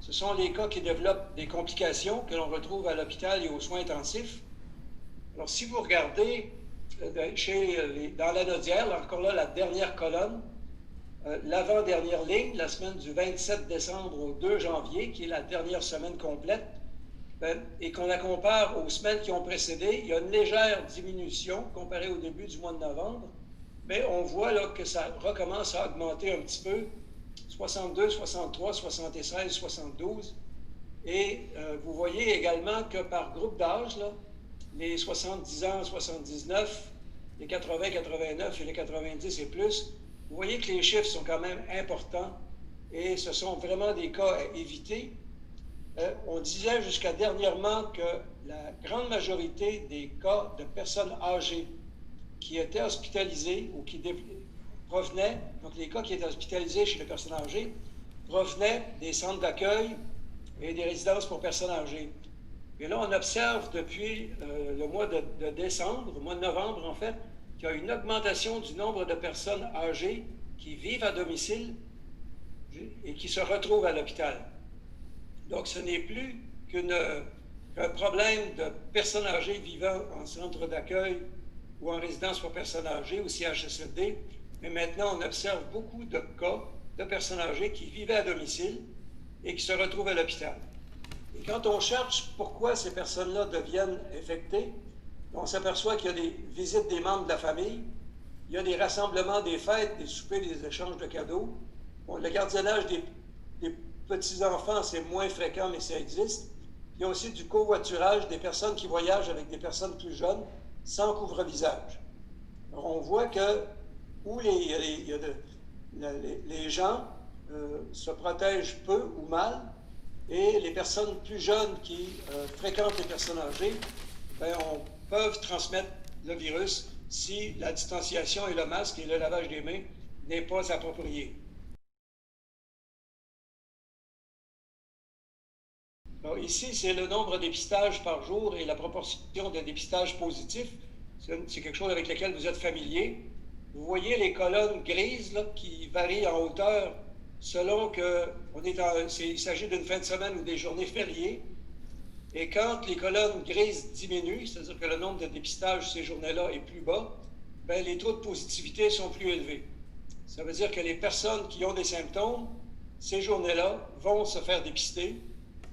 Ce sont les cas qui développent des complications que l'on retrouve à l'hôpital et aux soins intensifs. Alors, si vous regardez dans la Nodière, encore là, la dernière colonne, l'avant-dernière ligne, la semaine du 27 décembre au 2 janvier, qui est la dernière semaine complète, et qu'on la compare aux semaines qui ont précédé, il y a une légère diminution comparée au début du mois de novembre, mais on voit là que ça recommence à augmenter un petit peu, 62, 63, 76, 72. Et vous voyez également que par groupe d'âge, les 70 ans, 79, les 80, 89 et les 90 et plus, vous voyez que les chiffres sont quand même importants et ce sont vraiment des cas à éviter. On disait jusqu'à dernièrement que la grande majorité des cas de personnes âgées qui étaient hospitalisées ou qui provenaient, donc les cas qui étaient hospitalisés chez les personnes âgées, provenaient des centres d'accueil et des résidences pour personnes âgées. Et là, on observe depuis le mois de décembre, le mois de novembre en fait, qu'il y a une augmentation du nombre de personnes âgées qui vivent à domicile et qui se retrouvent à l'hôpital. Donc, ce n'est plus qu'un problème de personnes âgées vivant en centre d'accueil ou en résidence pour personnes âgées ou CHSLD, mais maintenant, on observe beaucoup de cas de personnes âgées qui vivaient à domicile et qui se retrouvent à l'hôpital. Et quand on cherche pourquoi ces personnes-là deviennent infectées, on s'aperçoit qu'il y a des visites des membres de la famille, il y a des rassemblements, des fêtes, des soupers, des échanges de cadeaux. Bon, le gardiennage des petits-enfants, c'est moins fréquent, mais ça existe. il y a aussi du covoiturage des personnes qui voyagent avec des personnes plus jeunes sans couvre-visage. Alors, on voit que où les gens se protègent peu ou mal, et les personnes plus jeunes qui fréquentent les personnes âgées, peuvent transmettre le virus si la distanciation et le masque et le lavage des mains n'est pas approprié. Alors, ici, c'est le nombre de dépistages par jour et la proportion de dépistages positifs. C'est quelque chose avec lequel vous êtes familier. Vous voyez les colonnes grises là, qui varient en hauteur selon que il s'agit d'une fin de semaine ou des journées fériées. Et quand les colonnes grises diminuent, c'est-à-dire que le nombre de dépistages ces journées-là est plus bas, bien, les taux de positivité sont plus élevés. Ça veut dire que les personnes qui ont des symptômes, ces journées-là, vont se faire dépister,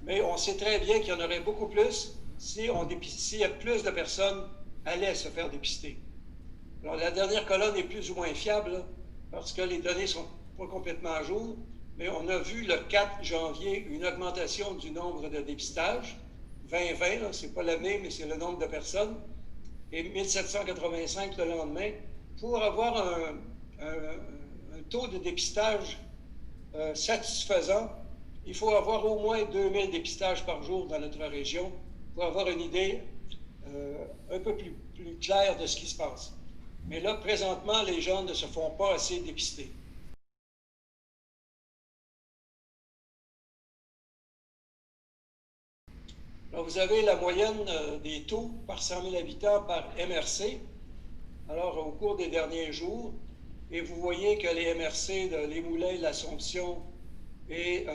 mais on sait très bien qu'il y en aurait beaucoup plus s'il y a plus de personnes allaient se faire dépister. Alors, la dernière colonne est plus ou moins fiable, là, parce que les données ne sont pas complètement à jour, mais on a vu le 4 janvier une augmentation du nombre de dépistages. 2020, ce n'est pas l'année, mais c'est le nombre de personnes, et 1785 le lendemain, pour avoir un taux de dépistage satisfaisant. Il faut avoir au moins 2000 dépistages par jour dans notre région pour avoir une idée un peu plus claire de ce qui se passe. Mais là, présentement, les gens ne se font pas assez dépister. Alors, vous avez la moyenne des taux par 100 000 habitants par MRC. Alors, au cours des derniers jours, et vous voyez que les MRC de Les Moulins, l'Assomption et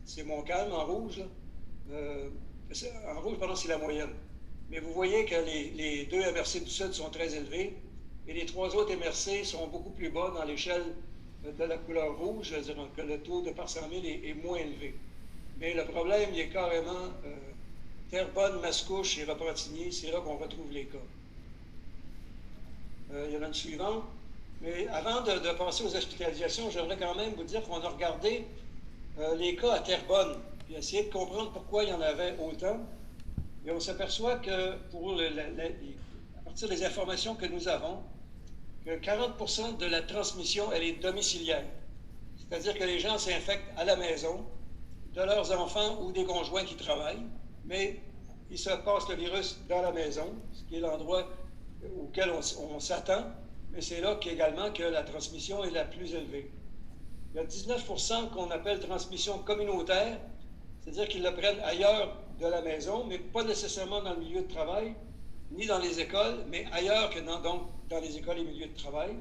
c'est Montcalm en rouge. En rouge, pardon, c'est la moyenne. Mais vous voyez que les deux MRC du Sud sont très élevés et les trois autres MRC sont beaucoup plus bas dans l'échelle de la couleur rouge, c'est-à-dire que le taux de par 100 000 est moins élevé. Mais le problème, il est carrément Terrebonne, Mascouche et Repentigny, c'est là qu'on retrouve les cas. Il y en a une suivante. Mais avant de passer aux hospitalisations, j'aimerais quand même vous dire qu'on a regardé les cas à Terrebonne, puis essayer de comprendre pourquoi il y en avait autant. Et on s'aperçoit que, à partir des informations que nous avons, que 40% de la transmission, elle est domiciliaire. C'est-à-dire que les gens s'infectent à la maison, de leurs enfants ou des conjoints qui travaillent, mais ils se passent le virus dans la maison, ce qui est l'endroit auquel on s'attend, mais c'est là qu'également que la transmission est la plus élevée. Il y a 19% qu'on appelle transmission communautaire, c'est-à-dire qu'ils le prennent ailleurs de la maison, mais pas nécessairement dans le milieu de travail, ni dans les écoles, mais ailleurs que dans les écoles et milieux de travail.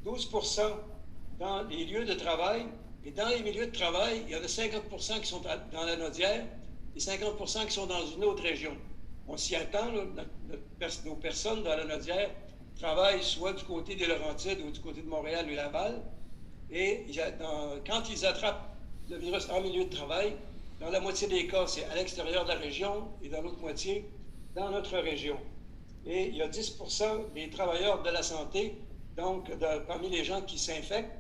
12% dans les lieux de travail, et dans les milieux de travail, il y en a 50% qui sont dans la Nodière et 50% qui sont dans une autre région. On s'y attend, là, nos personnes dans la Nodière travaillent soit du côté des Laurentides ou du côté de Montréal et Laval, et quand ils attrapent le virus en milieu de travail, dans la moitié des cas, c'est à l'extérieur de la région et dans l'autre moitié, dans notre région. Et il y a 10% des travailleurs de la santé, donc parmi les gens qui s'infectent,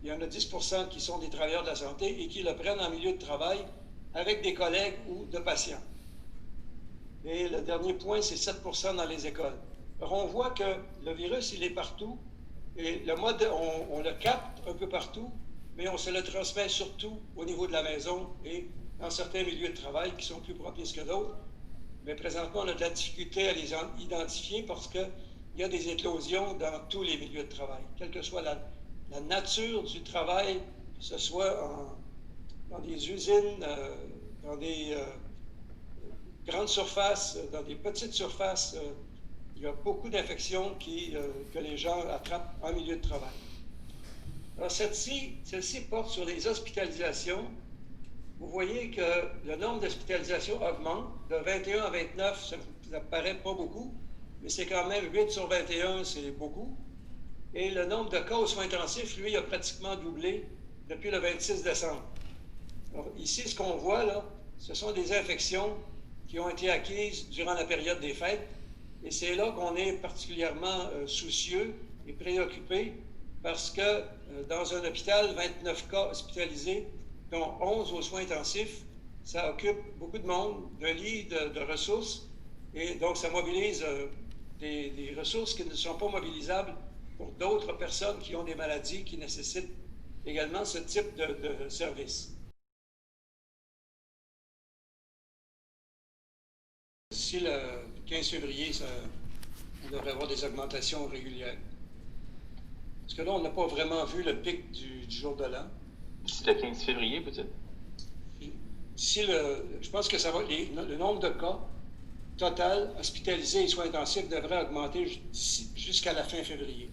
il y en a 10% qui sont des travailleurs de la santé et qui le prennent en milieu de travail avec des collègues ou de patients. Et le dernier point, c'est 7% dans les écoles. Alors, on voit que le virus, il est partout et on le capte un peu partout, mais on se le transmet surtout au niveau de la maison et dans certains milieux de travail qui sont plus propices que d'autres. Mais présentement, on a de la difficulté à les identifier parce qu'il y a des éclosions dans tous les milieux de travail, quelle que soit la nature du travail, que ce soit dans des usines, dans des grandes surfaces, dans des petites surfaces, il y a beaucoup d'infections que les gens attrapent en milieu de travail. Alors, celle-ci porte sur les hospitalisations. Vous voyez que le nombre d'hospitalisations augmente. De 21 à 29, ça ne paraît pas beaucoup, mais c'est quand même 8 sur 21, c'est beaucoup. Et le nombre de cas aux soins intensifs, lui, a pratiquement doublé depuis le 26 décembre. Alors, ici, ce qu'on voit, là, ce sont des infections qui ont été acquises durant la période des fêtes. Et c'est là qu'on est particulièrement soucieux et préoccupé parce que dans un hôpital, 29 cas hospitalisés, dont 11 aux soins intensifs, ça occupe beaucoup de monde, de lits, de ressources, et donc ça mobilise des ressources qui ne sont pas mobilisables pour d'autres personnes qui ont des maladies qui nécessitent également ce type de service. D'ici le 15 février, on devrait avoir des augmentations régulières. Parce que là, on n'a pas vraiment vu le pic du jour de l'an. D'ici le 15 février, peut-être? Je pense que le nombre de cas total hospitalisés et soins intensifs devrait augmenter jusqu'à la fin février.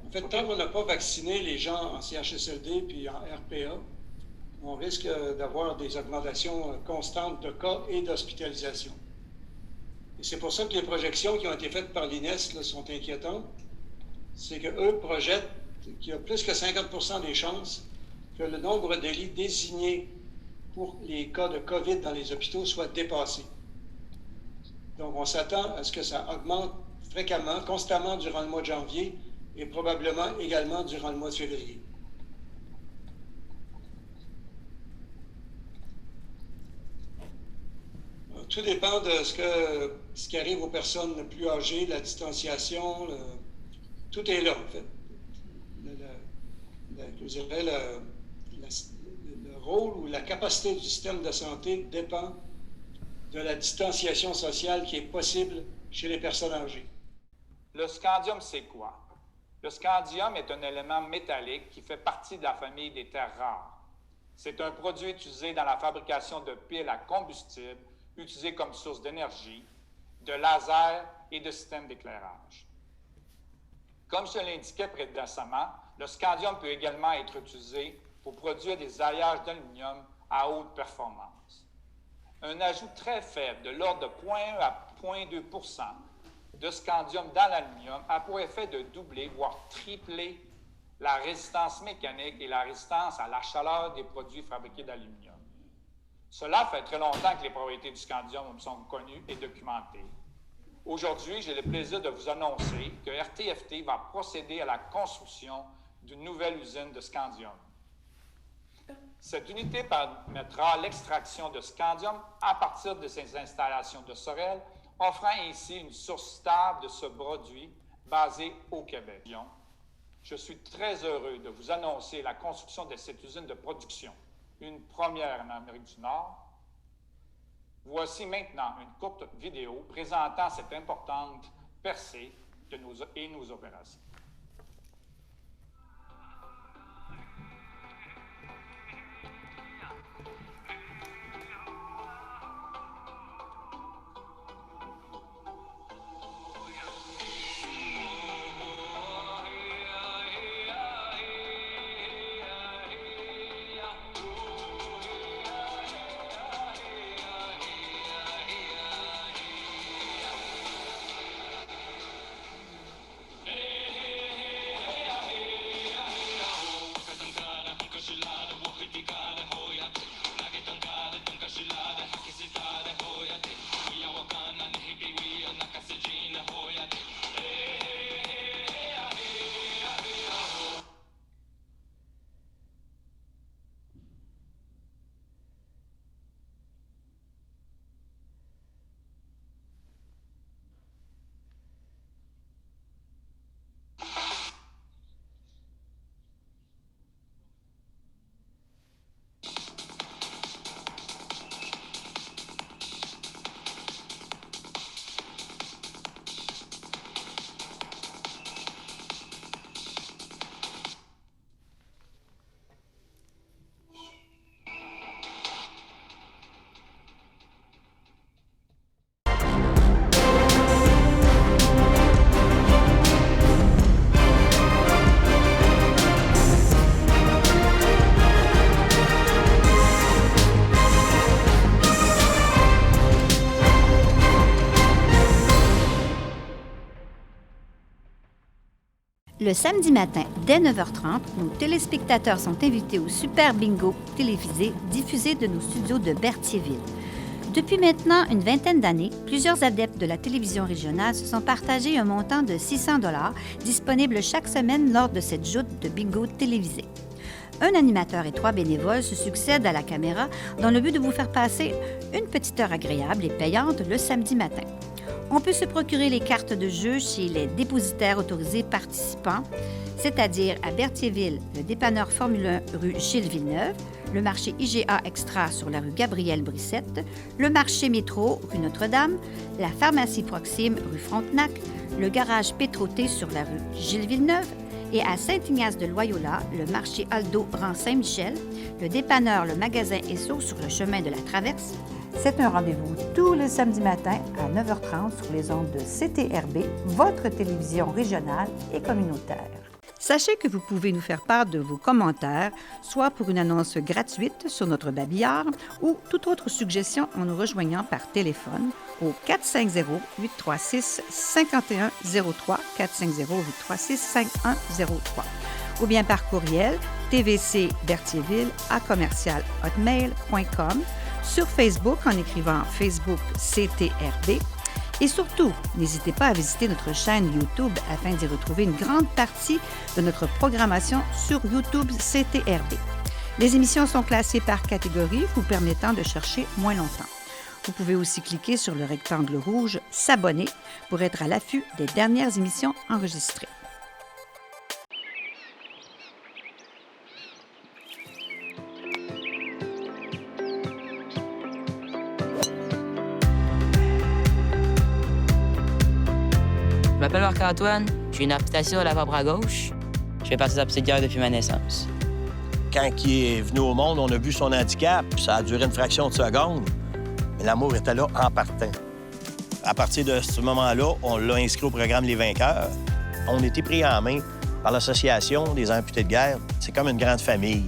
En fait, tant qu'on n'a pas vacciné les gens en CHSLD puis en RPA, on risque d'avoir des augmentations constantes de cas et d'hospitalisation. Et c'est pour ça que les projections qui ont été faites par l'INES sont inquiétantes. C'est qu'eux projettent qu'il y a plus que 50% des chances que le nombre de lits désignés pour les cas de COVID dans les hôpitaux soit dépassé. Donc, on s'attend à ce que ça augmente fréquemment, constamment durant le mois de janvier et probablement également durant le mois de février. Tout dépend de ce qui arrive aux personnes plus âgées, la distanciation, tout est là, en fait. Je dirais, le rôle ou la capacité du système de santé dépend de la distanciation sociale qui est possible chez les personnes âgées. Le scandium, c'est quoi? Le scandium est un élément métallique qui fait partie de la famille des terres rares. C'est un produit utilisé dans la fabrication de piles à combustible, utilisé comme source d'énergie, de lasers et de systèmes d'éclairage. Comme je l'indiquais précédemment, le scandium peut également être utilisé pour produire des alliages d'aluminium à haute performance. Un ajout très faible, de l'ordre de 0,1 à 0,2 % de scandium dans l'aluminium a pour effet de doubler, voire tripler la résistance mécanique et la résistance à la chaleur des produits fabriqués d'aluminium. Cela fait très longtemps que les propriétés du scandium sont connues et documentées. Aujourd'hui, j'ai le plaisir de vous annoncer que RTFT va procéder à la construction d'une nouvelle usine de scandium. Cette unité permettra l'extraction de scandium à partir de ces installations de Sorel, offrant ainsi une source stable de ce produit basé au Québec. Je suis très heureux de vous annoncer la construction de cette usine de production, une première en Amérique du Nord. Voici maintenant une courte vidéo présentant cette importante percée de nos opérations. Le samedi matin, dès 9h30, nos téléspectateurs sont invités au Super Bingo télévisé diffusé de nos studios de Berthierville. Depuis maintenant une vingtaine d'années, plusieurs adeptes de la télévision régionale se sont partagés un montant de 600 $ disponible chaque semaine lors de cette joute de bingo télévisé. Un animateur et 3 bénévoles se succèdent à la caméra dans le but de vous faire passer une petite heure agréable et payante le samedi matin. On peut se procurer les cartes de jeu chez les dépositaires autorisés participants, c'est-à-dire à Berthierville, le dépanneur Formule 1 rue Gilles Villeneuve, le marché IGA Extra sur la rue Gabrielle-Brissette, le marché Métro rue Notre-Dame, la pharmacie Proxime rue Frontenac, le garage Pétroté sur la rue Gilles Villeneuve et à Saint-Ignace-de-Loyola, le marché Aldo rang Saint-Michel, le dépanneur Le Magasin Esso sur le chemin de la Traverse. C'est un rendez-vous tous les samedis matins à 9h30 sur les ondes de CTRB, votre télévision régionale et communautaire. Sachez que vous pouvez nous faire part de vos commentaires, soit pour une annonce gratuite sur notre babillard ou toute autre suggestion en nous rejoignant par téléphone au 450-836-5103, 450-836-5103, ou bien par courriel tvcberthierville@hotmail.com, sur Facebook en écrivant Facebook CTRB. Et surtout, n'hésitez pas à visiter notre chaîne YouTube afin d'y retrouver une grande partie de notre programmation sur YouTube CTRB. Les émissions sont classées par catégorie, vous permettant de chercher moins longtemps. Vous pouvez aussi cliquer sur le rectangle rouge « S'abonner » pour être à l'affût des dernières émissions enregistrées. Je m'appelle Marc-Antoine, j'ai une amputation à l'avant-bras gauche. Je fais partie de la petite guerre depuis ma naissance. Quand il est venu au monde, on a vu son handicap, ça a duré une fraction de seconde, mais l'amour était là en partant. À partir de ce moment-là, on l'a inscrit au programme Les Vainqueurs. On a été pris en main par l'Association des amputés de guerre. C'est comme une grande famille.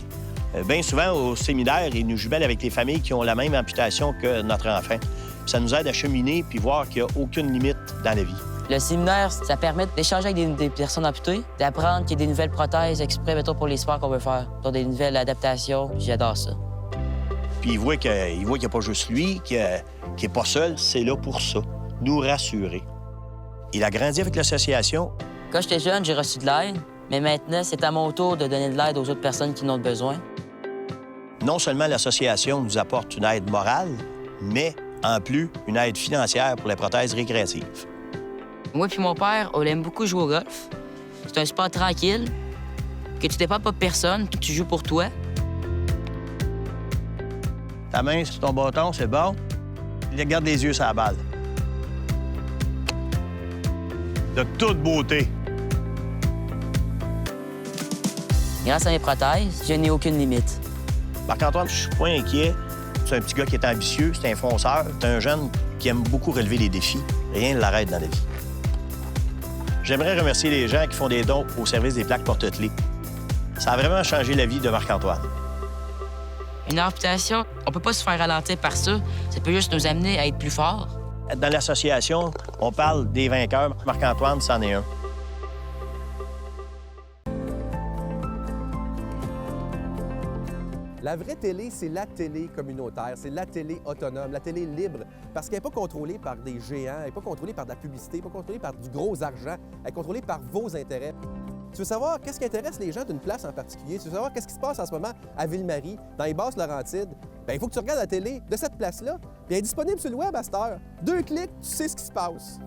Bien souvent, au séminaire, ils nous jumellent avec les familles qui ont la même amputation que notre enfant. Ça nous aide à cheminer puis voir qu'il n'y a aucune limite dans la vie. Le séminaire, ça permet d'échanger avec des personnes amputées, d'apprendre qu'il y a des nouvelles prothèses exprès, mettons, pour les sports qu'on veut faire, pour des nouvelles adaptations. J'adore ça. Puis il voit qu'il n'y a pas juste lui, qu'il n'est pas seul, c'est là pour ça, nous rassurer. Il a grandi avec l'association. Quand j'étais jeune, j'ai reçu de l'aide, mais maintenant, c'est à mon tour de donner de l'aide aux autres personnes qui en ont besoin. Non seulement l'association nous apporte une aide morale, mais en plus, une aide financière pour les prothèses récréatives. Moi et mon père, on aime beaucoup jouer au golf. C'est un sport tranquille, que tu dépends pas de personne, que tu joues pour toi. Ta main sur ton bâton, c'est bon. Garde les yeux sur la balle. De toute beauté. Grâce à mes prothèses, je n'ai aucune limite. Marc-Antoine, je suis pas inquiet. C'est un petit gars qui est ambitieux, c'est un fonceur, c'est un jeune qui aime beaucoup relever les défis. Rien ne l'arrête dans la vie. J'aimerais remercier les gens qui font des dons au service des plaques porte-clés. Ça a vraiment changé la vie de Marc-Antoine. Une amputation, on peut pas se faire ralentir par ça. Ça peut juste nous amener à être plus forts. Dans l'association, on parle des vainqueurs. Marc-Antoine, c'en est un. La vraie télé, c'est la télé communautaire, c'est la télé autonome, la télé libre, parce qu'elle n'est pas contrôlée par des géants, elle n'est pas contrôlée par de la publicité, elle n'est pas contrôlée par du gros argent, elle est contrôlée par vos intérêts. Tu veux savoir qu'est-ce qui intéresse les gens d'une place en particulier? Tu veux savoir qu'est-ce qui se passe en ce moment à Ville-Marie, dans les Basses-Laurentides? Bien, il faut que tu regardes la télé de cette place-là, puis elle est disponible sur le web à cette heure. 2 clics, tu sais ce qui se passe.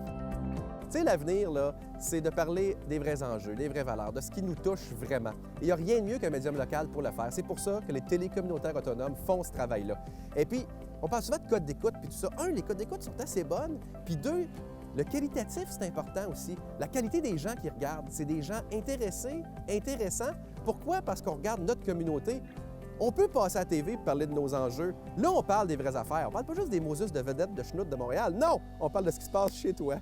Tu sais, l'avenir, là, c'est de parler des vrais enjeux, des vraies valeurs, de ce qui nous touche vraiment. Et il n'y a rien de mieux qu'un médium local pour le faire. C'est pour ça que les télécommunautaires autonomes font ce travail-là. Et puis, on parle souvent de codes d'écoute, puis tout ça. Un, les codes d'écoute sont assez bonnes, puis deux, le qualitatif, c'est important aussi. La qualité des gens qui regardent, c'est des gens intéressés, intéressants. Pourquoi? Parce qu'on regarde notre communauté. On peut passer à la TV pour parler de nos enjeux. Là, on parle des vraies affaires. On parle pas juste des Moses de vedettes de Schnout de Montréal. Non! On parle de ce qui se passe chez toi.